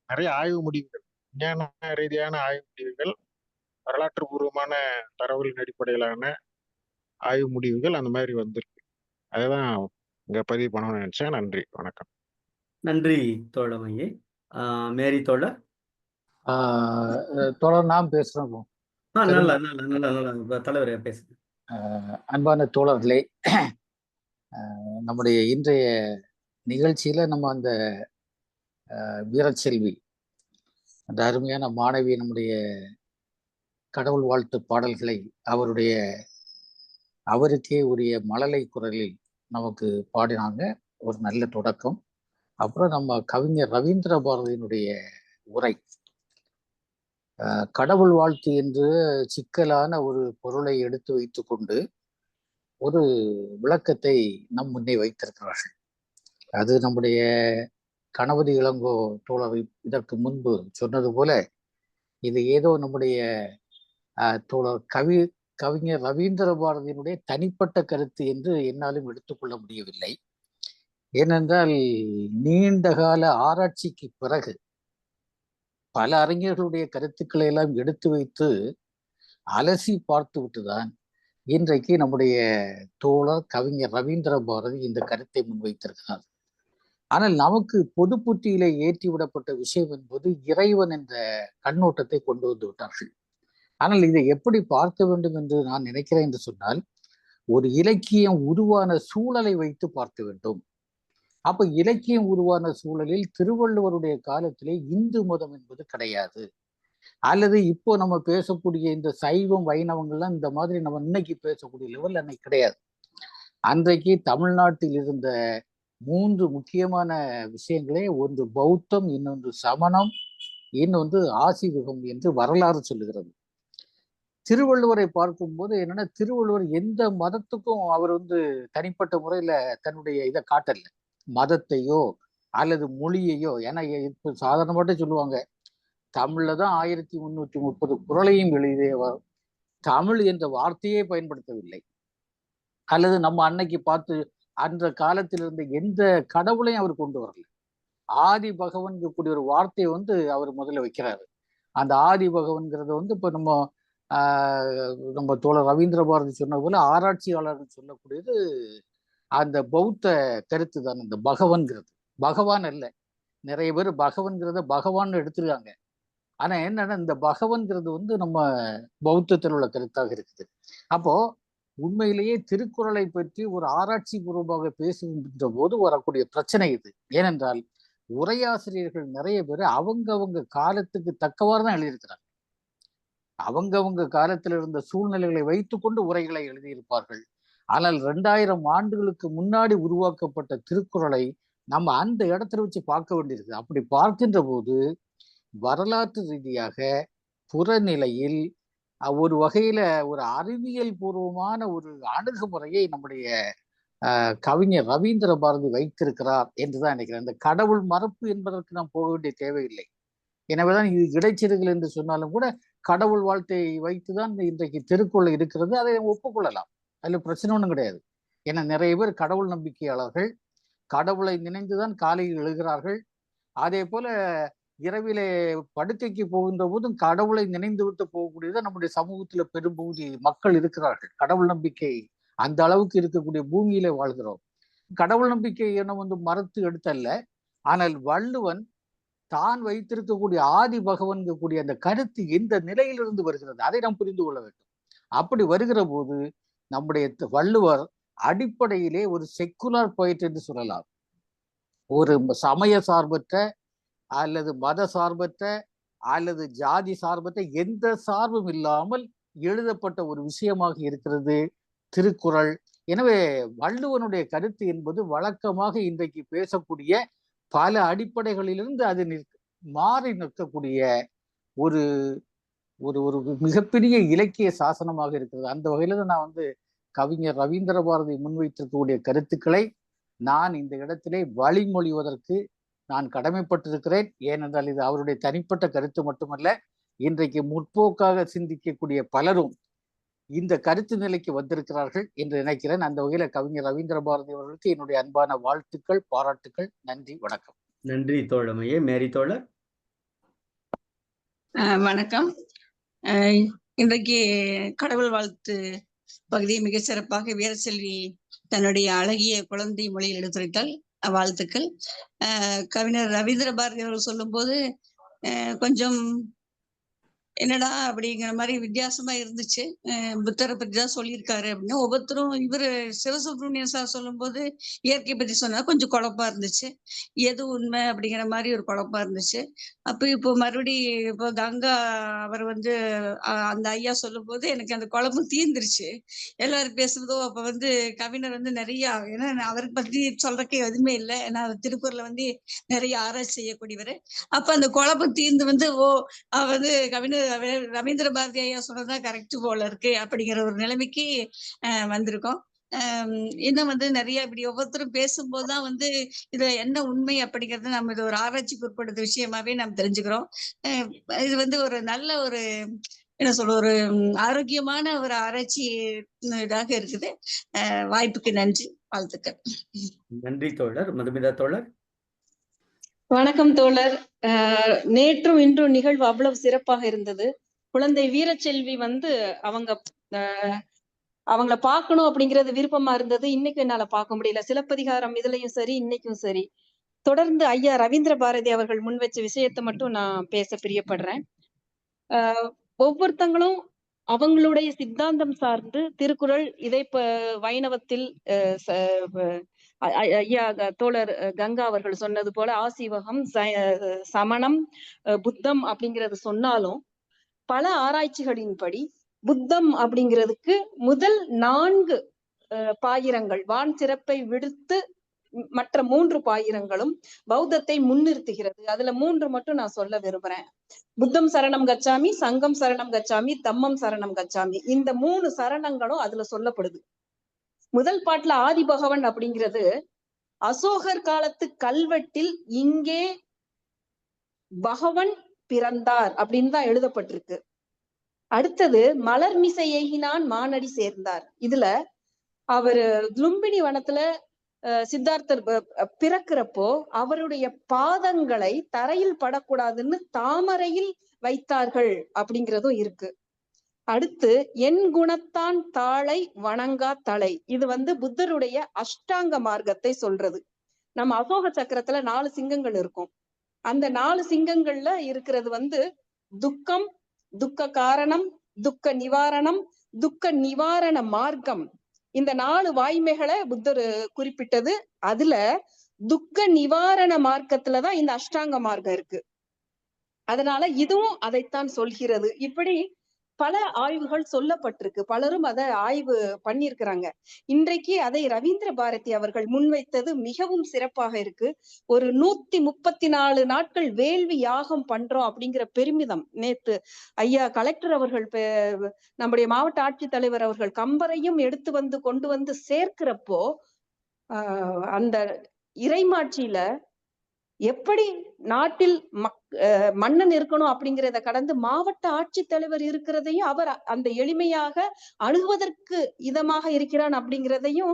நிறைய ஆய்வு முடிவுகள், விஞ்ஞான ரீதியான ஆய்வு முடிவுகள், வரலாற்று பூர்வமான தரவுகளின் அடிப்படையிலான ஆய்வு முடிவுகள் அந்த மாதிரி வந்திருக்கு. அதுதான் இங்க பதிவு பண்ணணும்னு நினைச்சேன். நன்றி, வணக்கம். நன்றி தோழமையே. மேரி தோழர். தோழர் நாம் பேசுறோம். நல்லா நல்லா நல்லா நல்லா தலைவரே பேசுங்க. அன்பான தோழர்களே, நம்முடைய இன்றைய நிகழ்ச்சியில நம்ம அந்த வீரச்செல்வி, அந்த அருமையான மாணவி நம்முடைய கடவுள் வாழ்த்து பாடல்களை அவருக்கே உரிய மழலை குரலில் நமக்கு பாடினாங்க. ஒரு நல்ல தொடக்கம். அப்புறம் நம்ம கவிஞர் ரவீந்திர பாரதியினுடைய உரை, கடவுள் வாழ்த்து என்று சிக்கலான ஒரு பொருளை எடுத்து வைத்துக்கொண்டு ஒரு விளக்கத்தை நம் முன்னே வைத்திருக்கிறார்கள். அது நம்முடைய கணபதி இளங்கோ தோழர் இதற்கு முன்பு சொன்னது போல இது ஏதோ நம்முடைய தோழர் கவிஞர் ரவீந்திர பாரதியினுடைய தனிப்பட்ட கருத்து என்று என்னாலும் எடுத்துக்கொள்ள முடியவில்லை. ஏனென்றால் நீண்ட கால ஆராய்ச்சிக்கு பிறகு பல அறிஞர்களுடைய கருத்துக்களை எல்லாம் எடுத்து வைத்து அலசி பார்த்து விட்டுதான் இன்றைக்கு நம்முடைய தோழர் கவிஞர் ரவீந்திர பாரதி இந்த கருத்தை முன்வைத்திருக்கிறார். ஆனால் நமக்கு பொது புத்தியிலே ஏற்றி விடப்பட்ட விஷயம் என்பது இறைவன் என்ற கண்ணோட்டத்தை கொண்டு வந்து விட்டார்கள். ஆனால் இதை எப்படி பார்க்க வேண்டும் என்று நான் நினைக்கிறேன் என்று சொன்னால், ஒரு இலக்கியம் உருவான சூழலை வைத்து பார்க்க வேண்டும். அப்ப இலக்கியம் உருவான சூழலில் திருவள்ளுவருடைய காலத்திலே இந்து மதம் என்பது கிடையாது. அல்லது இப்போ நம்ம பேசக்கூடிய இந்த சைவம் வைணவங்கள்லாம் இந்த மாதிரி நம்ம இன்னைக்கு பேசக்கூடிய லெவல் அன்னைக்கு கிடையாது. அன்றைக்கு தமிழ்நாட்டில் இருந்த 3 முக்கியமான விஷயங்களே, ஒன்று பௌத்தம், இன்னொன்று சமணம், இன்னொன்று ஆசீவகம் என்று வரலாறு சொல்லுகிறது. திருவள்ளுவரை பார்க்கும்போது என்னன்னா, திருவள்ளுவர் எந்த மதத்துக்கும் அவர் தனிப்பட்ட முறையில தன்னுடைய இதை காட்டல, மதத்தையோ அல்லது மொழியையோ. ஏன்னா இப்ப சாதாரணமாட்ட சொல்லுவாங்க, தமிழ்ல தான் 1330 குறளையும் எழுதியவர் தமிழ் என்ற வார்த்தையே பயன்படுத்தவில்லை. அல்லது நம்ம அன்னைக்கு பார்த்து அந்த காலத்தில் இருந்த எந்த கடவுளையும் அவர் கொண்டு வரல. ஆதி பகவன் கூடிய ஒரு வார்த்தையை அவர் முதல்ல வைக்கிறாரு. அந்த ஆதி பகவன்கிறத இப்ப நம்ம தோழர் ரவீந்திர பாரதி சொன்ன போல ஆராய்ச்சியாளர்கள் சொல்லக்கூடியது அந்த பௌத்த கருத்து தான். இந்த பகவன்கிறது பகவான் அல்ல. நிறைய பேர் பகவன்கிறத பகவான் எடுத்துருக்காங்க. ஆனா என்னன்னா, இந்த பகவன்கிறது நம்ம பௌத்தத்தில் உள்ள கருத்தாக இருக்குது. அப்போ உண்மையிலேயே திருக்குறளை பற்றி ஒரு ஆராய்ச்சி பூர்வமாக பேசுகின்ற போது வரக்கூடிய பிரச்சனை இது. ஏனென்றால் உரையாசிரியர்கள் நிறைய பேர் அவங்க காலத்துக்கு தக்கவாறு தான் எழுதியிருக்கிறாங்க. அவங்க காலத்தில் இருந்த சூழ்நிலைகளை வைத்துக்கொண்டு உரைகளை எழுதியிருப்பார்கள். ஆனால் 2000 ஆண்டுகளுக்கு முன்னாடி உருவாக்கப்பட்ட திருக்குறளை நம்ம அந்த இடத்துல வச்சு பார்க்க வேண்டியிருக்கு. அப்படி பார்க்கின்ற போது வரலாற்று ரீதியாக புறநிலையில் ஒரு வகையில ஒரு அறிவியல் பூர்வமான ஒரு அணுகுமுறையை நம்முடைய கவிஞர் ரவீந்திர பாரதி வைத்திருக்கிறார் என்றுதான் நினைக்கிறேன். இந்த கடவுள் மறுப்பு என்பதற்கு நாம் போக வேண்டிய தேவையில்லை. எனவேதான் இது இடைச்செருகல் என்று சொன்னாலும் கூட கடவுள் வாழ்த்தை வைத்துதான் இன்றைக்கு திருக்குறள் இருக்கிறது. அதை ஒப்புக்கொள்ளலாம், அதுல பிரச்சனை ஒன்றும் கிடையாது. ஏன்னா நிறைய பேர் கடவுள் நம்பிக்கையாளர்கள், கடவுளை நினைந்துதான் காலையில் எழுகிறார்கள். அதே போல இரவிலே படுக்கைக்கு போகின்ற போதும் கடவுளை நினைந்து விட்டு போகக்கூடியதான் நம்முடைய சமூகத்துல பெரும்பகுதி மக்கள் இருக்கிறார்கள். கடவுள் நம்பிக்கை அந்த அளவுக்கு இருக்கக்கூடிய பூமியிலே வாழ்கிறோம். கடவுள் நம்பிக்கை என்ன மறுத்து எடுத்தல்ல. ஆனால் வள்ளுவன் தான் வைத்திருக்கக்கூடிய ஆதி பகவன் கூடிய அந்த கருத்து எந்த நிலையிலிருந்து வருகிறது அதை நாம் புரிந்து கொள்ள வேண்டும். அப்படி வருகிற போது நம்முடைய வள்ளுவர் அடிப்படையிலே ஒரு செக்குலர் போயிட் என்று சொல்லலாம். ஒரு சமய சார்பற்ற அல்லது மத சார்பற்ற அல்லது ஜாதி சார்பற்ற எந்த சார்பும் இல்லாமல் எழுதப்பட்ட ஒரு விஷயமாக இருக்கிறது திருக்குறள். எனவே வள்ளுவனுடைய கருத்து என்பது வழக்கமாக இன்றைக்கு பேசக்கூடிய பல அடிப்படைகளிலிருந்து அது மாறி நிற்கக்கூடிய ஒரு ஒரு ஒரு மிகப்பெரிய இலக்கிய சாசனமாக இருக்கிறது. அந்த வகையில நான் கவிஞர் ரவீந்திர பாரதி முன்வைத்திருக்கக்கூடிய கருத்துக்களை நான் இந்த இடத்திலே வழிமொழிவதற்கு நான் கடமைப்பட்டிருக்கிறேன். ஏனென்றால் இது அவருடைய தனிப்பட்ட கருத்து மட்டுமல்ல, இன்றைக்கு முற்போக்காக சிந்திக்கக்கூடிய பலரும் இந்த கருத்து நிலைக்கு வந்திருக்கிறார்கள் என்று நினைக்கிறேன். அந்த வகையில கவிஞர் ரவீந்திர பாரதி அவர்களுக்கு என்னுடைய அன்பான வாழ்த்துக்கள், பாராட்டுக்கள். நன்றி, வணக்கம். நன்றி தோழமையே. மேரி தோழர். வணக்கம். இன்றைக்கு கடவுள் வாழ்த்து பகுதியை மிக சிறப்பாக வீரசெல்வி தன்னுடைய அழகிய குழந்தை மொழியில் எடுத்துரைத்தால் வாழ்த்துக்கள். கவிஞர் ரவீந்திர பாரதி அவர்கள் சொல்லும் போது கொஞ்சம் என்னடா அப்படிங்கிற மாதிரி வித்தியாசமா இருந்துச்சு. புத்தரை பத்தி தான் சொல்லியிருக்காரு அப்படின்னு ஒவ்வொருத்தரும். இவரு சிவசுப்ரமணியன் சார் சொல்லும் போது இயற்கை பத்தி சொன்னா கொஞ்சம் குழப்பா இருந்துச்சு. எது உண்மை அப்படிங்கிற மாதிரி ஒரு குழப்பா இருந்துச்சு. அப்ப இப்போ மறுபடி இப்போ கங்கா அவர் அந்த ஐயா சொல்லும் போது எனக்கு அந்த குழப்பம் தீர்ந்துருச்சு. எல்லாரும் பேசுறதோ அப்ப கவிஞர் நிறைய, ஏன்னா அவரை பத்தி சொல்றதுக்கு எதுவுமே இல்லை. ஏன்னா திருக்குறள்ல நிறைய ஆராய்ச்சி செய்யக்கூடியவர். அப்ப அந்த குழப்பம் தீர்ந்து ஓ கவிஞர் ரவீந்திர பாரதி ஐயா சொன்னதான் கரெக்ட் போல இருக்கு அப்படிங்கிற ஒரு நிலைமைக்கு வந்திருக்கோம். இன்னும் நிறைய இப்படி ஒவ்வொருத்தரும் பேசும்போதுதான் இதுல என்ன உண்மை அப்படிங்கறது நம்ம இது ஒரு ஆராய்ச்சிக்கு உட்படுத்த விஷயமாவே நம்ம தெரிஞ்சுக்கிறோம். இது ஒரு நல்ல ஒரு என்ன சொல்ற ஒரு ஆரோக்கியமான ஒரு ஆராய்ச்சி இதாக இருக்குது. வாய்ப்புக்கு நன்றி, வாழ்த்துக்கள். நன்றி தோழர். மதுமிதா தோழர். வணக்கம் தோழர். நேற்றும் இன்றும் நிகழ்வு அவ்வளவு சிறப்பாக இருந்தது. குழந்தை வீரச்செல்வி அவங்கள பார்க்கணும் அப்படிங்கிறது விருப்பமா இருந்தது. இன்னைக்கு என்னால பார்க்க முடியல. சிலப்பதிகாரம் இதுலயும் சரி, இன்னைக்கும் சரி. தொடர்ந்து ஐயா ரவீந்திர பாரதி அவர்கள் முன் வச்ச விஷயத்தை மட்டும் நான் பேச பிரியப்படுறேன். ஒவ்வொருத்தங்களும் அவங்களுடைய சித்தாந்தம் சார்ந்து திருக்குறள் இதை வைணவத்தில் ஐயா தோழர் கங்கா அவர்கள் சொன்னது போல ஆசீவகம், சமணம், புத்தம் அப்படிங்கிறது சொன்னாலும் பல ஆராய்ச்சிகளின்படி புத்தம் அப்படிங்கிறதுக்கு முதல் 4 பாயிரங்கள் வான் சிறப்பை விடுத்து மற்ற 3 பாயிரங்களும் பௌத்தத்தை முன்னிறுத்துகிறது. அதுல 3 மட்டும் நான் சொல்ல விரும்புறேன். புத்தம் சரணம் கச்சாமி, சங்கம் சரணம் கச்சாமி, தம்மம் சரணம் கச்சாமி. இந்த 3 சரணங்களும் அதுல சொல்லப்படுது. முதல் பாட்டுல ஆதி பகவன் அப்படிங்கிறது அசோகர் காலத்து கல்வெட்டில் இங்கே பகவன் பிறந்தார் அப்படின்னு தான் எழுதப்பட்டிருக்கு. அடுத்தது மலர் மிசை எய்கினான் மானடி சேர்ந்தார். இதுல அவரு லும்பினி வனத்துல சித்தார்த்தர் பிறக்கிறப்போ அவருடைய பாதங்களை தரையில் படக்கூடாதுன்னு தாமரையில் வைத்தார்கள் அப்படிங்கிறதும் இருக்கு. அடுத்து என் குணத்தான் தாளை வணங்கா தலை. இது புத்தருடைய அஷ்டாங்க மார்க்கத்தை சொல்றது. நம்ம அசோக சக்கரத்துல 4 சிங்கங்கள் இருக்கும். அந்த 4 சிங்கங்கள்ல இருக்கிறது துக்கம், துக்க காரணம், துக்க நிவாரணம், துக்க நிவாரண மார்க்கம். இந்த 4 வாய்மைகளை புத்தர் குறிப்பிட்டது. அதுல துக்க நிவாரண மார்க்கத்துலதான் இந்த அஷ்டாங்க மார்க்கம் இருக்கு. அதனால இதுவும் அதைத்தான் சொல்கிறது. இப்படி பல ஆய்வுகள் சொல்லப்பட்டிருக்கு. பலரும் அதை ஆய்வு பண்ணியிருக்கிறாங்க. இன்றைக்கு அதை ரவீந்திர பாரதி அவர்கள் முன்வைத்தது மிகவும் சிறப்பாக இருக்கு. ஒரு 134 நாட்கள் வேள்வி யாகம் பண்றோம் அப்படிங்கிற பெருமிதம். நேத்து ஐயா கலெக்டர் அவர்கள் நம்முடைய மாவட்ட ஆட்சித்தலைவர் அவர்கள் கம்பரையும் எடுத்து கொண்டு வந்து சேர்க்கிறப்போ அந்த இறைமாட்சியில எப்படி நாட்டில் மன்னன் இருக்கணும் அப்படிங்கிறத கடந்து மாவட்ட ஆட்சித்தலைவர் இருக்கிறதையும் அவர் அந்த எளிமையாக அணுகுவதற்கு இதமாக இருக்கிறான் அப்படிங்கிறதையும்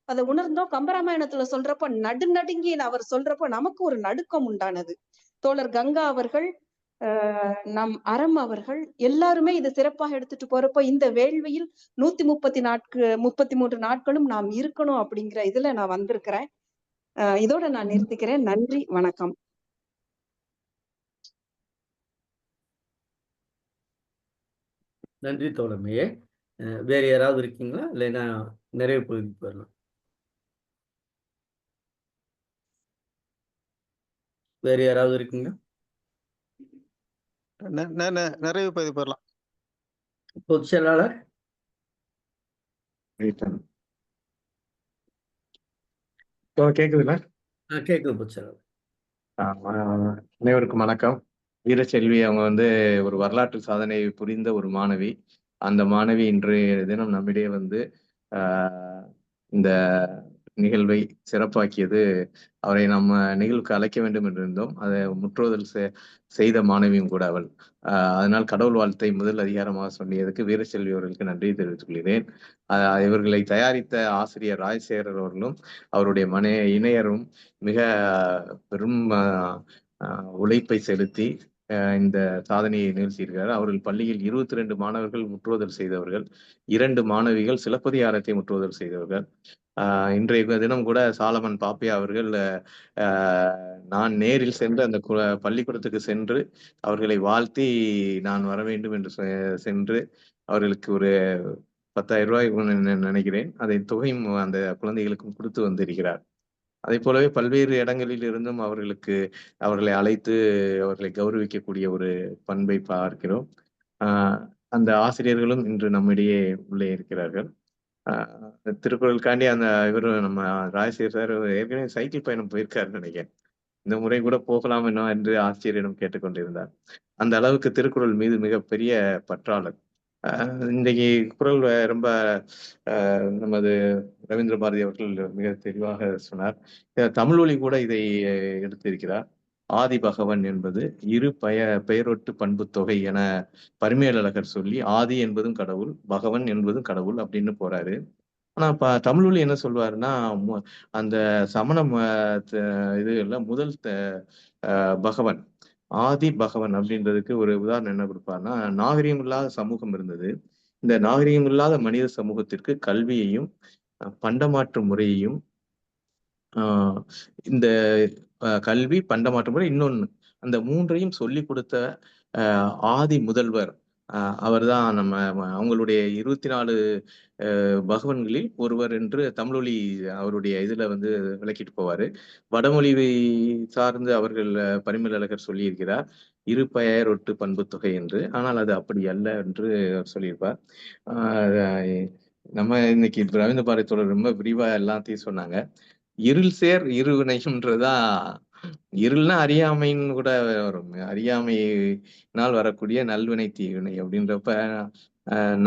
அதை உணர்ந்தோம். கம்பராமாயணத்துல சொல்றப்போ நடுநடுங்கி அவர் சொல்றப்போ நமக்கு ஒரு நடுக்கம் உண்டானது. தோழர் கங்கா அவர்கள், நம் அவர்கள் எல்லாருமே இதை சிறப்பாக எடுத்துட்டு போறப்போ இந்த வேள்வியில் 133 நாட்களும் நாம் இருக்கணும் அப்படிங்கிற இதுல நான் வந்திருக்கிறேன். இதோட நான் நிறுத்திக்கிறேன். நன்றி, வணக்கம். நன்றி தோழமையே. வேற யாராவது இருக்கீங்களா? இல்லைன்னா நிறைவு பகுதிக்கு வரலாம். வேற யாராவது இருக்குங்க? நிறைவு பகுதி வரலாம். பொதுச் செயலாளர். கேக்குதுல்ல? கேக்குது பொதுச் செயலாளர். அனைவருக்கும் வணக்கம். வீரச்செல்வி அவங்க ஒரு வரலாற்று சாதனை புரிந்த ஒரு மாணவி. அந்த மாணவி இன்றைய தினம் நம்மிடையே இந்த நிகழ்வை சிறப்பாக்கியது. அவரை நம்ம நிகழ்வுக்கு அழைக்க வேண்டும் என்று இருந்தோம். அதை முற்றுவதல் செய்த மாணவியும் கூட அவள். அதனால் கடவுள் வாழ்த்தை முதல் அதிகாரமாக சொல்லியதுக்கு வீரசெல்வி அவர்களுக்கு நன்றி தெரிவித்துக் கொள்கிறேன். இவர்களை தயாரித்த ஆசிரியர் ராஜசேகர் அவர்களும் அவருடைய இணையரும் மிக பெரும் உழைப்பை செலுத்தி இந்த சாதனையை நிகழ்த்தியிருக்கிறார். அவர்கள் பள்ளியில் 22 மாணவர்கள் முற்றுவதல் செய்தவர்கள், 2 மாணவிகள் சிலப்பதிகாரத்தை முற்றுவதல் செய்தவர்கள். இன்றைய தினம் கூட சாலமன் பாப்பியா அவர்கள் நான் நேரில் சென்று அந்த பள்ளிக்கூடத்துக்கு சென்று அவர்களை வாழ்த்தி நான் வர வேண்டும் என்று சென்று அவர்களுக்கு ஒரு 10,000 ரூபாய் நினைக்கிறேன் அதை தொகையும் அந்த குழந்தைகளுக்கும் கொடுத்து வந்திருக்கிறார். அதே போலவே பல்வேறு இடங்களில் இருந்தும் அவர்களை அழைத்து அவர்களை கௌரவிக்கக்கூடிய ஒரு பண்பை பார்க்கிறோம். அந்த ஆசிரியர்களும் இன்று நம்மிடையே உள்ளே இருக்கிறார்கள். திருக்குறளுக்காண்டி நம்ம ராஜசேகர் சார் ஏற்கனவே சைக்கிள் பயணம் போயிருக்காருன்னு நினைக்கிறேன். இந்த முறை கூட போகலாம் என்று ஆசிரியரிடம் கேட்டுக்கொண்டிருந்தார். அந்த அளவுக்கு திருக்குறள் மீது மிகப்பெரிய பற்றாளர். இன்றைக்கு குறள் ரொம்ப நமது ரவீந்திர பாரதி அவர்கள் மிக தெளிவாக சொன்னார். தமிழ் ஒலி கூட இதை எடுத்திருக்கிறார். ஆதி பகவன் என்பது இரு பெயரொட்டு பண்பு தொகை என பரிமேலழகர் சொல்லி ஆதி என்பதும் கடவுள், பகவன் என்பதும் கடவுள் அப்படின்னு போறாரு. ஆனா தமிழ் ஒலி என்ன சொல்வாருன்னா, அந்த சமணம் இதுல முதல் பகவன் ஆதி பகவன் அப்படின்றதுக்கு ஒரு உதாரணம் என்ன கொடுப்பாருன்னா, நாகரிகம் இல்லாத சமூகம் இருந்தது. இந்த நாகரிகம் இல்லாத மனித சமூகத்திற்கு கல்வியையும் பண்டமாற்று முறையையும் இந்த கல்வி பண்டமாற்று முறை இன்னொன்னு அந்த 3ஐயும் சொல்லி கொடுத்த ஆதி முதல்வர் அவர்தான் அவங்களுடைய 24 பகவன்களில் ஒருவர் என்று தமிழொலி அவருடைய இதுல விளக்கிட்டு போவாரு. வடமொழி சார்ந்து அவர்கள் பரிமேலழகர் சொல்லியிருக்கிறார் இரு பெயரொட்டு பண்பு தொகை என்று. ஆனால் அது அப்படி அல்ல என்று சொல்லியிருப்பார். நம்ம இன்னைக்கு ரவீந்திர பாரதி தோழர் ரொம்ப விரிவா எல்லாத்தையும் சொன்னாங்க. இருள் சேர் இருவினைன்றதான் இருள்னா அறியாமைன்னு கூட வரும். அறியாமையினால் வரக்கூடிய நல்வினை தீவினை அப்படின்றப்ப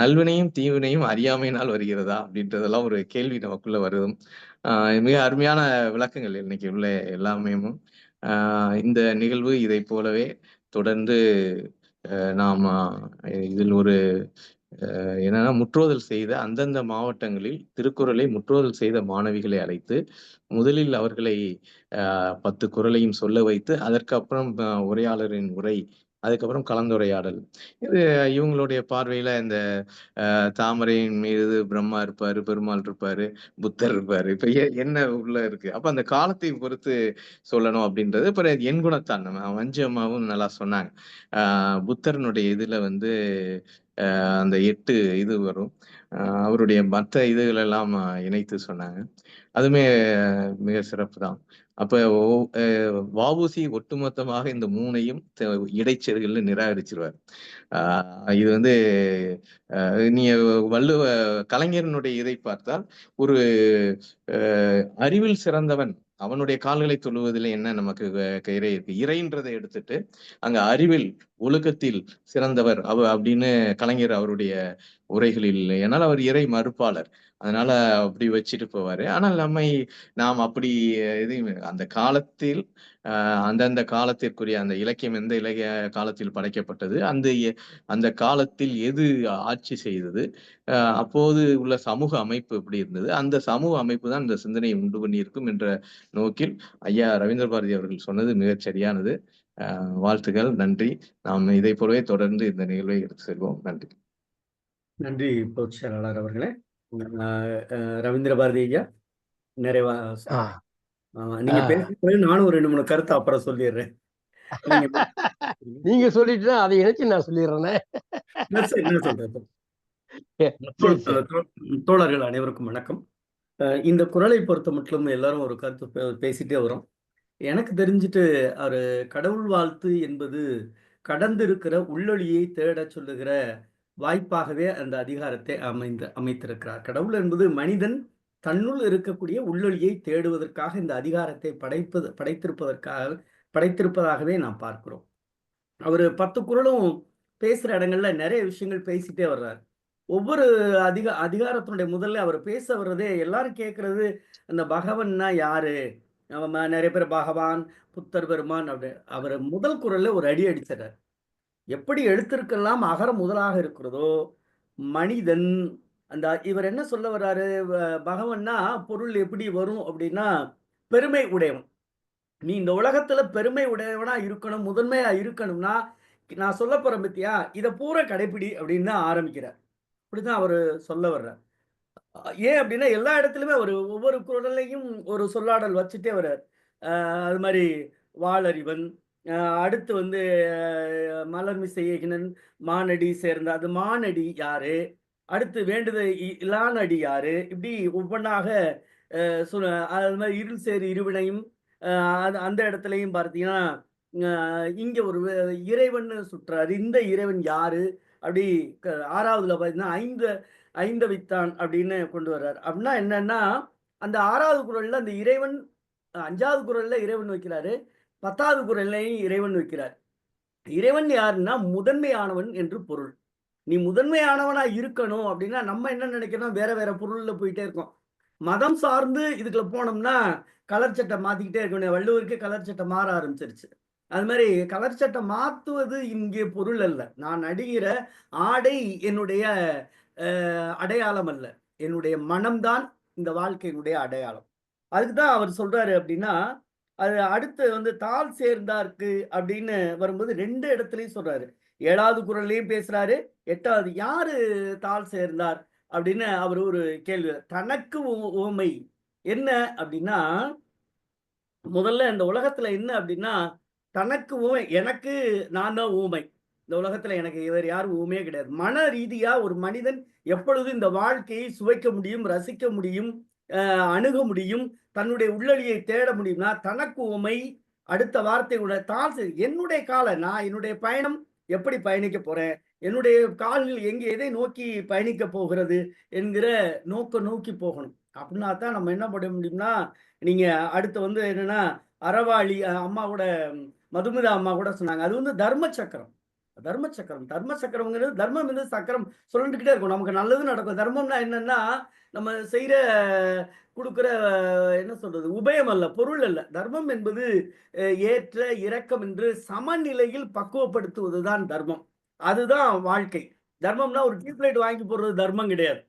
நல்வினையும் தீவினையும் அறியாமையினால் வருகிறதா அப்படின்றதெல்லாம் ஒரு கேள்வி நமக்குள்ள வருதும். மிக அருமையான விளக்கங்கள் இன்னைக்கு உள்ள எல்லாமே. இந்த நிகழ்வு இதை போலவே தொடர்ந்து நாம் இதில் ஒரு என்னன்னா முற்றுவதல் செய்த அந்தந்த மாவட்டங்களில் திருக்குறளை முற்றுவதல் செய்த மாணவிகளை அழைத்து முதலில் அவர்களை 10 குறளையும் சொல்ல வைத்து அதற்கப்புறம் உரையாளரின் உரை, அதுக்கப்புறம் கலந்துரையாடல். இது இவங்களுடைய பார்வையில இந்த தாமரையின் மீது பிரம்மா இருப்பாரு, பெருமாள் இருப்பாரு, புத்தர் இருப்பாரு. இப்ப என்ன உள்ள இருக்கு? அப்ப அந்த காலத்தை பொறுத்து சொல்லணும் அப்படின்றது. அப்புறம் என் குணத்தான் வஞ்சமாவும் நல்லா சொன்னாங்க. புத்தரனுடைய இதுல அந்த 8 இது வரும். அவருடைய மற்ற இதுகள் எல்லாம் இணைத்து சொன்னாங்க. அதுமே மிக சிறப்பு தான். அப்ப வஉசி ஒட்டுமொத்தமாக இந்த 3ஐயும் இடைச்செருகல்ல நிராகரிச்சிருவார். இது நீங்க கலைஞரனுடைய இதை பார்த்தால் ஒரு அறிவில் சிறந்தவன் அவனுடைய கால்களை தொழுவதில் என்ன நமக்கு இறை இருக்கு. இறைன்றதை எடுத்துட்டு அங்க அறிவில் ஒழுக்கத்தில் சிறந்தவர் அப்படின்னு கலைஞர் அவருடைய உரைகளில், ஏன்னால் அவர் இறை மறுப்பாளர், அதனால அப்படி வச்சுட்டு போவாரு. ஆனால் நாம் அப்படி எதையும் அந்த காலத்தில் அந்தந்த காலத்திற்குரிய அந்த இலக்கியம் எந்த இலக்கிய காலத்தில் படைக்கப்பட்டது, அந்த காலத்தில் எது ஆட்சி செய்தது, அப்போது உள்ள சமூக அமைப்பு எப்படி இருந்தது, அந்த சமூக அமைப்பு தான் இந்த சிந்தனையை உண்டு பண்ணியிருக்கும் என்ற நோக்கில் ஐயா ரவீந்திர பாரதி அவர்கள் சொன்னது மிகச் சரியானது. வாழ்த்துக்கள், நன்றி. நாம் இதை போலவே தொடர்ந்து இந்த நிகழ்வை எடுத்து செல்வோம். நன்றி. நன்றி பொதுச் செயலாளர் அவர்களே. ரவீந்திர பாரதி ஐயா நிறைவா நீங்க பேசுறது நானும் ஒரு 2-3 கருத்து அப்புறம் சொல்லிடுறேன். நீங்க சொல்லிட்டு அதை இணைச்சு நான் சொல்லிடுறேன். தோழர்கள் அனைவருக்கும் வணக்கம். இந்த குறளை பொறுத்த மட்டும் எல்லாரும் ஒரு கருத்து பேசிட்டே வரும். எனக்கு தெரிஞ்சுட்டு அவரு கடவுள் வாழ்த்து என்பது கடந்திருக்கிற உள்ளொளியை தேட சொல்லுகிற வாய்ப்பாகவே அந்த அதிகாரத்தை அமைத்திருக்கிறார். கடவுள் என்பது மனிதன் தன்னுள் இருக்கக்கூடிய உள்ளொளியை தேடுவதற்காக இந்த அதிகாரத்தை படைத்திருப்பதாகவே நாம் பார்க்கிறோம். அவர் 10 குறளும் பேசுற இடங்கள்ல நிறைய விஷயங்கள் பேசிட்டே வர்றார். ஒவ்வொரு அதிகாரத்தினுடைய முதல்ல அவர் பேச வர்றதே எல்லாரும் கேட்கறது அந்த பகவன்னா யாரு? நிறைய பேர் பகவான், புத்தர் பெருமான் அப்படி அவர் முதல் குறள்ல ஒரு அடி அடிச்சிடறார். எப்படி எழுத்திற்கெல்லாம் அகரம் முதலாக இருக்கிறதோ, மனிதன் அந்த இவர் என்ன சொல்ல வர்றாரு? பகவன்னா பொருள் எப்படி வரும் அப்படின்னா, பெருமை உடையவன். நீ இந்த உலகத்துல பெருமை உடையவனா இருக்கணும், முதன்மையா இருக்கணும்னா, நான் சொல்ல போறேன் பத்தியா, இத பூரா கடைப்பிடி அப்படின்னு தான் ஆரம்பிக்கிறார். இப்படிதான் அவரு சொல்ல வர்றார். ஏன் அப்படின்னா எல்லா இடத்துலயுமே ஒரு ஒவ்வொரு குறளையும் ஒரு சொல்லாடல் வச்சுட்டே வர்றார். அது மாதிரி வாளறிவன், அடுத்து வந்து மலர்மிசை ஏகினன் மானடி சேர்ந்த அது மானடி யாரு, அடுத்து வேண்டுதல் இலானடி யாரு, இப்படி ஒவ்வொன்றாக அது மாதிரி இருள் சேர் இருவினையும் அந்த இடத்துலையும் பார்த்தீங்கன்னா இங்க ஒரு இறைவன் சுற்றாரு. இந்த இறைவன் யாரு அப்படி 6வதுல பார்த்தீங்கன்னா ஐந்தவித்தான் அப்படின்னு கொண்டு வர்றாரு. அப்படின்னா என்னன்னா அந்த 6வது குறள்ல அந்த இறைவன் 5வது குறள்ல இறைவன் வைக்கிறாரு, 10வது குறள்லையும் இறைவன் வைக்கிறார். இறைவன் யாருன்னா முதன்மையானவன் என்று பொருள். நீ முதன்மையானவனா இருக்கணும் அப்படின்னா நம்ம என்ன நினைக்கிறோம், வேற வேற பொருள்ல போயிட்டே இருக்கோம். மதம் சார்ந்து இதுக்குள்ள போனோம்னா கலர் சட்டை மாத்திக்கிட்டே இருக்கணும். வள்ளுவருக்கு கலர் சட்டை மாற ஆரம்பிச்சிருச்சு. அது மாதிரி கலர் சட்டை மாத்துவது இங்கே பொருள் அல்ல. நான் அணிகிற ஆடை என்னுடைய அடையாளம் அல்ல, என்னுடைய மனம்தான் இந்த வாழ்க்கையினுடைய அடையாளம். அதுக்குதான் அவர் சொல்றாரு அப்படின்னா, அது அடுத்து வந்து தாள் சேர்ந்தார்க்கு அப்படின்னு வரும்போது 2 இடத்துலயும் சொல்றாரு. 7வது குறள்லயும் பேசுறாரு, 8வது யாரு தாள் சேர்ந்தார் அப்படின்னு அவர் ஒரு கேள்வி. தனக்கு உவமை என்ன அப்படின்னா, முதல்ல இந்த உலகத்துல என்ன அப்படின்னா, தனக்கு ஊமை, எனக்கு நான் தான் ஊமை. இந்த உலகத்துல எனக்கு வேறு யாரும் ஊமையே கிடையாது. மன ரீதியா ஒரு மனிதன் எப்பொழுது இந்த வாழ்க்கையை சுவைக்க முடியும், ரசிக்க முடியும், அணுக முடியும், தன்னுடைய உள்ளொளியை தேட முடியும்னா தனக்கு ஊமை. அடுத்த வார்த்தை என்னுடைய நான் என்னுடைய பயணம் எப்படி பயணிக்க போறேன், என்னுடைய கால்கள் எங்கே எதை நோக்கி பயணிக்க போகிறது என்கிற நோக்கி போகணும். அப்படின்னா தான் நம்ம என்ன பண்ண முடியும்னா, நீங்க அடுத்து வந்து என்னன்னா அறவாளி அம்மா கூட மதுமிதா அம்மா கூட சொன்னாங்க. அது வந்து தர்ம சக்கரம். தர்ம சக்கரம்ங்கிறது தர்மம் வந்து சக்கரம் சொல்லிட்டுக்கிட்டே இருக்கும். நமக்கு நல்லது நடக்கும். தர்மம்னா என்னன்னா நம்ம செய்யற கொடுக்குற என்ன சொல்றது உபயம் அல்ல, பொருள் அல்ல. தர்மம் என்பது ஏற்ற இறக்கம் என்று சமநிலையில் பக்குவப்படுத்துவதுதான் தர்மம். அதுதான் வாழ்க்கை. தர்மம்னா ஒரு டியூப்லைட் வாங்கி போடுறது தர்மம் கிடையாது.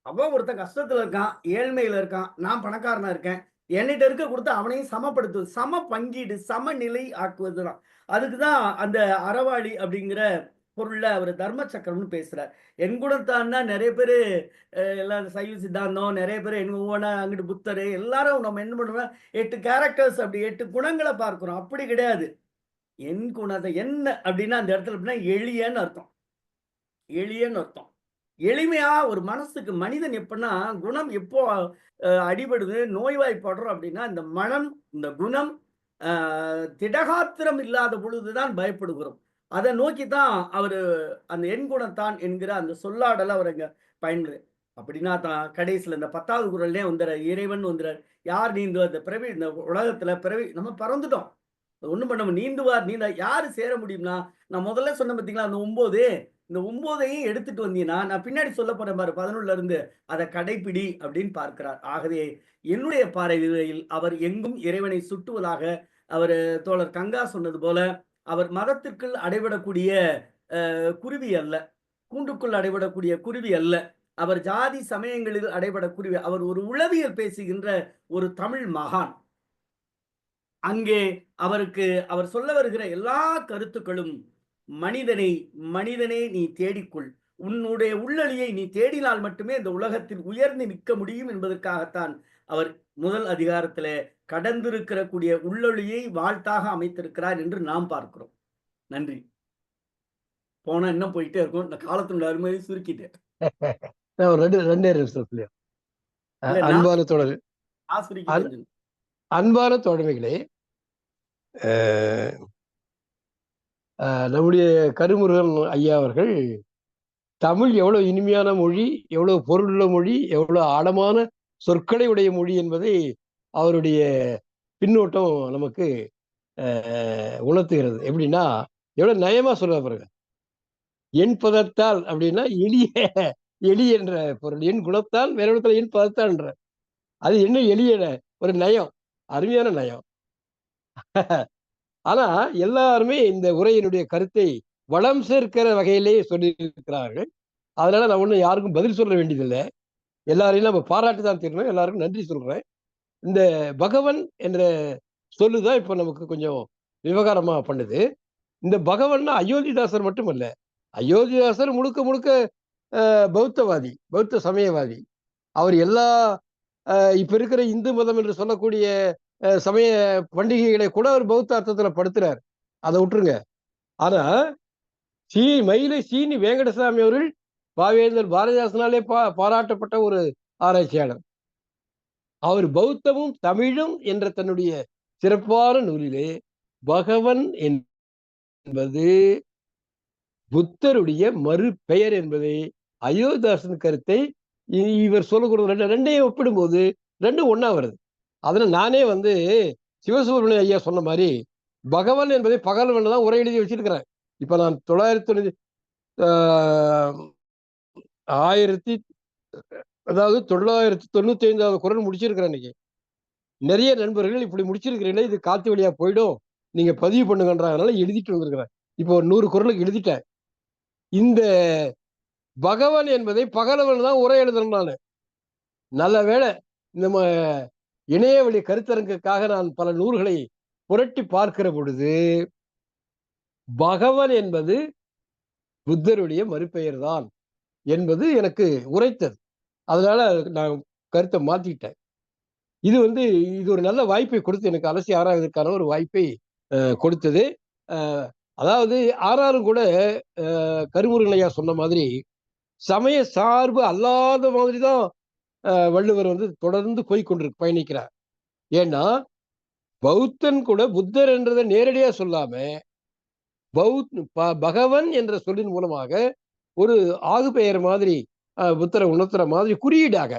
அவன் ஒருத்தன் கஷ்டத்துல இருக்கான், ஏழ்மையில இருக்கான், நான் பணக்காரனா இருக்கேன், என்கிட்ட இருக்க கொடுத்து அவனையும் சமப்படுத்துவது, சம பங்கீடு, சமநிலை ஆக்குவதுதான். அதுக்குதான் அந்த அறவாளி அப்படிங்கிற பொருள்ல அவர் தர்ம சக்கரம்னு பேசுறார். என் குணத்தான்னா நிறைய பேரு எல்லாம் சைவ சித்தாந்தம், நிறைய பேர் என் ஒவ்வொன்றா அங்கிட்டு புத்தர் எல்லாரும் நம்ம என்ன பண்ணுவோம், 8 கேரக்டர்ஸ் அப்படி 8 குணங்களை பார்க்கிறோம். அப்படி கிடையாது. என் குணத்தை என்ன அப்படின்னா அந்த இடத்துல அப்படின்னா எளியன்னு அர்த்தம். எளியன்னு அர்த்தம். எளிமையா ஒரு மனசுக்கு மனிதன் எப்படின்னா குணம் எப்போ அடிபடுது, நோய்வாய்ப்படுறோம் அப்படின்னா இந்த மனம், இந்த குணம் திடகாத்திரம் இல்லாத பொழுதுதான் பயப்படுகிறோம். அதை நோக்கித்தான் அவரு அந்த என் குணத்தான் என்கிற அந்த சொல்லாடல அவர் இங்க பயன்படு. அப்படின்னா தான் கடைசியில் இந்த 10வது குறள்லயே வந்துடுற இறைவன் வந்துடுறார். யார் நீந்துவார் இந்த பிறவி, இந்த உலகத்துல பிறவி நம்ம பறந்துட்டோம், ஒண்ணும் பண்ண நீந்த யாரு சேர முடியும்னா, நான் முதல்ல சொன்ன பார்த்தீங்களா அந்த 9, இந்த 9ஐயும் எடுத்துட்டு வந்தீங்கன்னா நான் பின்னாடி சொல்ல போறேன் பாரு 11ல இருந்து, அதை கடைப்பிடி அப்படின்னு பார்க்கிறார். ஆகவே என்னுடைய பார்வையில் அவர் எங்கும் இறைவனை சுட்டுவதாக அவர் தோழர் கங்கா சொன்னது போல அவர் மதத்திற்குள் அடைபடக்கூடிய குருவி அல்ல, கூண்டுக்குள் அடைபடக்கூடிய குருவி அல்ல. அவர் ஜாதி சமயங்களில் அடைபட குருவி. அவர் ஒரு உளவியல் பேசுகின்ற ஒரு தமிழ் மகான். அங்கே அவர் சொல்ல வருகிற எல்லா கருத்துக்களும் மனிதனே நீ தேடிக்கொள், உன்னுடைய உள்ளொளியை நீ தேடினால் மட்டுமே இந்த உலகத்தில் உயர்ந்து நிற்க முடியும் என்பதற்காகத்தான் அவர் முதல் அதிகாரத்திலே கடந்திருக்கிற கூடிய உள்ளொளியை வாழ்த்தாக அமைத்திருக்கிறார் என்று நாம் பார்க்கிறோம். நன்றி. போனா இன்னும் போயிட்டே இருக்கும். இந்த காலத்தினுடைய அருமையை சுருக்கிட்டேன். அன்பான தோழமைகளே, நம்முடைய கருமுருகன் ஐயா அவர்கள் தமிழ் எவ்வளவு இனிமையான மொழி, எவ்வளவு பொருளுள்ள மொழி, எவ்வளவு ஆழமான சொற்களை உடைய மொழி என்பதை அவருடைய பின்னோட்டம் நமக்கு உணர்த்துகிறது. எப்படின்னா எவ்வளவு நயமா சொல்ல பாருங்க. என் பதத்தால் அப்படின்னா எளி என்ற பொருள். என் குணத்தால் வேற இடத்துல என் பதத்தால் என்ற அது என்ன எளிய ஒரு நயம், அருமையான நயம். ஆனா எல்லாருமே இந்த உரையினுடைய கருத்தை வளம் சேர்க்கிற வகையிலேயே சொல்லியிருக்கிறார்கள். அதனால நான் ஒன்றும் யாருக்கும் பதில் சொல்ல வேண்டியதில்லை. எல்லாரையும் நம்ம பாராட்டு தான் தீரணும். எல்லாருக்கும் நன்றி சொல்றேன். இந்த பகவன் என்ற சொல்லுதான் இப்ப நமக்கு கொஞ்சம் விவகாரமா பண்ணுது. இந்த பகவன்னா அயோத்திதாசர் மட்டுமல்ல. அயோத்திதாசர் முழுக்க முழுக்க பௌத்தவாதி, பௌத்த சமயவாதி. அவர் எல்லா இப்ப இருக்கிற இந்து மதம் என்று சொல்லக்கூடிய சமய பண்டிகைகளை கூட அவர் பௌத்த அர்த்தத்துல படுத்துறார். அதை விட்டுருங்க. ஆனா மயிலை சீனி வெங்கடசாமி அவர்கள் பாவேந்தர் பாரதிதாசனாலே பாராட்டப்பட்ட ஒரு ஆராய்ச்சியாளர். அவர் பௌத்தமும் தமிழும் என்ற தன்னுடைய சிறப்பான நூலிலே பகவன் என்பது புத்தருடைய மறுபெயர் என்பதை அயோத்திதாசன் கருத்தை இவர் சொல்லக்கூடிய ரெண்டையும் ஒப்பிடும்போது ரெண்டும் ஒன்னா வருது. அதனால நானே சிவசுப்ரமணிய ஐயா சொன்ன மாதிரி பகவன் என்பதை பகல்வன் தான் உரை எழுதி வச்சிருக்கிறேன். இப்ப நான் 995வது குரல் முடிச்சிருக்கிறேன். இன்னைக்கு நிறைய நண்பர்கள் இப்படி முடிச்சிருக்கிறீங்களே, இது காத்து வழியா போயிடும், நீங்க பதிவு பண்ணுங்கன்றதுனால எழுதிட்டு வந்திருக்கிறேன். இப்போ 100 குரலுக்கு எழுதிட்டேன். இந்த பகவான் என்பதை பகலவன் தான் உரை எழுதுறேன் நான். நல்ல வேளை நம்ம இணையவழி கருத்தரங்குக்காக நான் பல நூல்களை புரட்டி பார்க்கிற பொழுது பகவன் என்பது புத்தருடைய மறுபெயர் தான் என்பது எனக்கு உரைத்தது. அதனால நான் கருத்தை மாத்திட்டேன். இது இது ஒரு நல்ல வாய்ப்பை கொடுத்து எனக்கு அலசி ஆராய்வதற்கான ஒரு வாய்ப்பை கொடுத்தது. அதாவது ஆறாரும் கூட கருமுருகனையா சொன்ன மாதிரி சமய சார்பு அல்லாத மாதிரி தான் வள்ளுவர் தொடர்ந்து பயணிக்கிறார். ஏன்னா பௌத்தன் கூட புத்தர் என்றதை நேரடியா சொல்லாம பகவன் என்ற சொல்லின் மூலமாக ஒரு ஆகு பெயர் மாதிரி புத்தரை உணர்த்துற மாதிரி குறியீடாக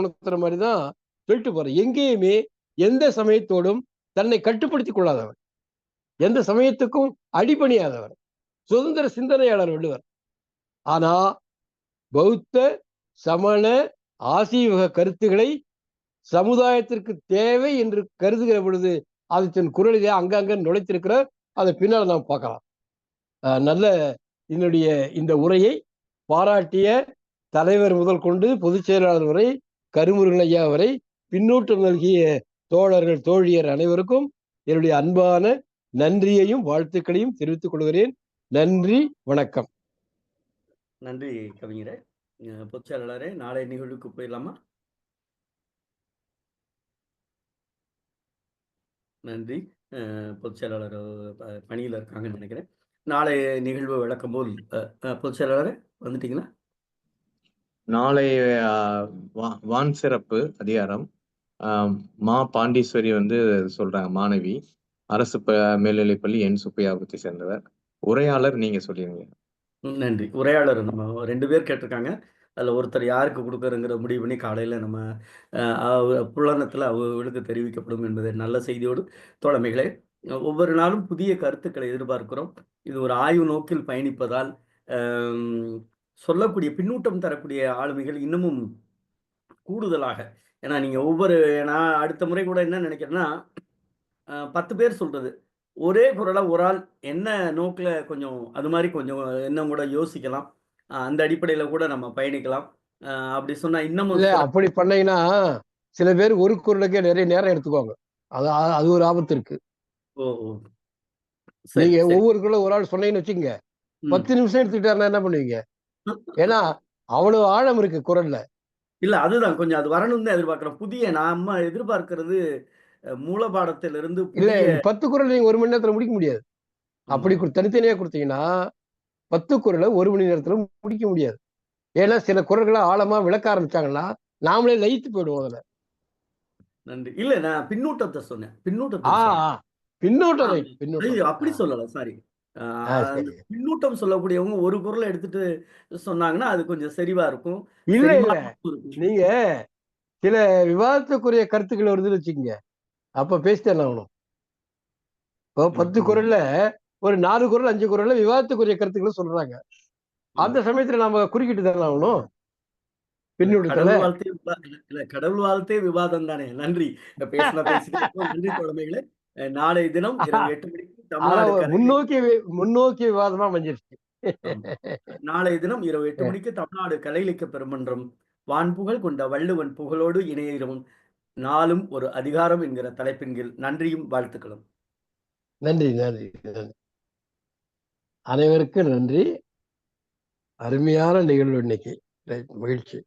உணர்த்துற மாதிரி தான் சொல்லிட்டு போற. எங்கேயுமே எந்த சமயத்தோடும் தன்னை கட்டுப்படுத்திக் கொள்ளாதவர், எந்த சமயத்துக்கும் அடிபணியாதவர், சுதந்திர சிந்தனையாளர் வள்ளுவர். ஆனா பௌத்த சமண ஆசீவக கருத்துக்களை சமுதாயத்திற்கு தேவை என்று கருதுகிற பொழுது அது தன் குரலிலே அங்கங்க நுழைத்திருக்கிறார். அதை பின்னால் நாம் பார்க்கலாம். நல்ல என்னுடைய இந்த உரையை பாராட்டிய தலைவர் முதல் கொண்டு பொதுச் செயலாளர் வரை, கருமுருகன் ஐயா வரை, பின்னூட்டம் நல்கிய தோழர்கள் தோழியர் அனைவருக்கும் என்னுடைய அன்பான நன்றியையும் வாழ்த்துக்களையும் தெரிவித்துக் கொள்கிறேன். நன்றி, வணக்கம். நன்றி கவிஞரே. பொதுச் செயலாளரே, நாளை நிகழ்வுக்கு போயிடலாமா? நன்றி. பொதுச் செயலாளர் பணியில் இருக்காங்கன்னு நினைக்கிறேன். நாளை நிகழ்வு விளக்கம் போல் பொதுச் செயலாளரே வந்துட்டீங்களா? நாளை வான் சிறப்பு அதிகாரம் மா பாண்டீஸ்வரி சொல்றாங்க. மாணவி, அரசு மேல்நிலைப்பள்ளி என் சுப்பையாபுரத்தை சேர்ந்தவர். உரையாளர் நீங்க சொல்லிருங்க. நன்றி. உரையாளர் நம்ம 2 பேர் கேட்டிருக்காங்க. அதில் ஒருத்தர் யாருக்கு கொடுக்குறங்கிற முடிவு பண்ணி காலையில் நம்ம புலனத்தில் அவர்களுக்கு தெரிவிக்கப்படும் என்பதை நல்ல செய்தியோடு தோழமைகளே, ஒவ்வொரு நாளும் புதிய கருத்துக்களை எதிர்பார்க்கிறோம். இது ஒரு ஆய்வு நோக்கில் பயணிப்பதால் சொல்லக்கூடிய பின்னூட்டம் தரக்கூடிய ஆளுமைகள் இன்னமும் கூடுதலாக, ஏன்னா நீங்கள் நான் அடுத்த முறை கூட என்ன நினைக்கிறேன்னா 10 பேர் சொல்றது ஒரே குரலா ஒரு ஆள் என்ன நோக்கில் கொஞ்சம் அது மாதிரி கொஞ்சம் இன்னும் கூட யோசிக்கலாம். அந்த அடிப்படையில கூட நம்ம பயணிக்கலாம். அப்படி சொன்னா இன்னமும் அப்படி பண்ணீங்கன்னா சில பேர் ஒரு குரலுக்கே நிறைய நேரம் எடுத்துக்குவாங்க. அது ஒரு ஆபத்து இருக்கு. நீங்க ஒவ்வொரு குரலும் ஒரு ஆள் சொன்னீங்கன்னு வச்சுக்கோங்க, 10 நிமிஷம் எடுத்துக்கிட்டாருன்னா என்ன பண்ணுவீங்க? ஏன்னா அவ்வளவு ஆழம் இருக்கு குரல்ல. இல்ல அதுதான் கொஞ்சம் அது வரணும் தான் எதிர்பார்க்கிறோம். புதிய நாம எதிர்பார்க்கிறது மூலபாடத்திலிருந்து இல்ல 10 குரல் நீங்க 1 மணி நேரத்துல முடிக்க முடியாது. அப்படி தனித்தனியா கொடுத்தீங்கன்னா 10 குரலை 1 மணி நேரத்துல முடிக்க முடியாது. ஏன்னா சில குரல்களை ஆழமா விளக்க ஆரம்பிச்சாங்கன்னா நாமளே லயித்து போயிடுவோம் அதுல. நன்றி. இல்ல நான் பின்னூட்டத்தை சொன்னேன். பின்னூட்டம் அப்படி சொல்லல, சாரி. பின்னூட்டம் சொல்லக்கூடியவங்க ஒரு குரலை எடுத்துட்டு சொன்னாங்கன்னா அது கொஞ்சம் சரிவா இருக்கும். இல்ல நீங்க சில விவாதத்துக்குரிய கருத்துக்கள் வருதுன்னு வச்சுக்கோங்க, அப்ப பேசிட்டே ஆகணும். இப்போ 10 குரல்ல ஒரு 4 குறள் 5 குறள்ல விவாதத்துக்குரிய கருத்துக்களை சொல்றாங்க. அந்த சமயத்துல நாம குறுக்கிட்டு தானே ஆகணும். பின்னூட்டத்துல கடவுள் வாழ்த்தே இல்ல கடவுள் வாழ்த்தே விவாதம் தானே. நன்றி. பேசினா பேசிட்டே இருப்போம். நன்றி தோழமைகளே. நாளைய தினம் இரவு 8 மணிக்கு தமிழ்நாடு முன்னோக்கி விவாதமா அமைஞ்சிருச்சு. நாளைய தினம் இரவு 8 மணிக்கு தமிழ்நாடு கலையிலக்கிய பெருமன்றம் வான்புகழ் கொண்ட வள்ளுவன் புகழோடு இணையிறவும் நாளும் ஒரு அதிகாரம் என்கிற தலைப்பின் கீழ் நன்றியும் வாழ்த்துக்களும். நன்றி நன்றி நன்றி. அனைவருக்கும் நன்றி. அருமையான நிகழ்வு இன்னைக்கு. மகிழ்ச்சி.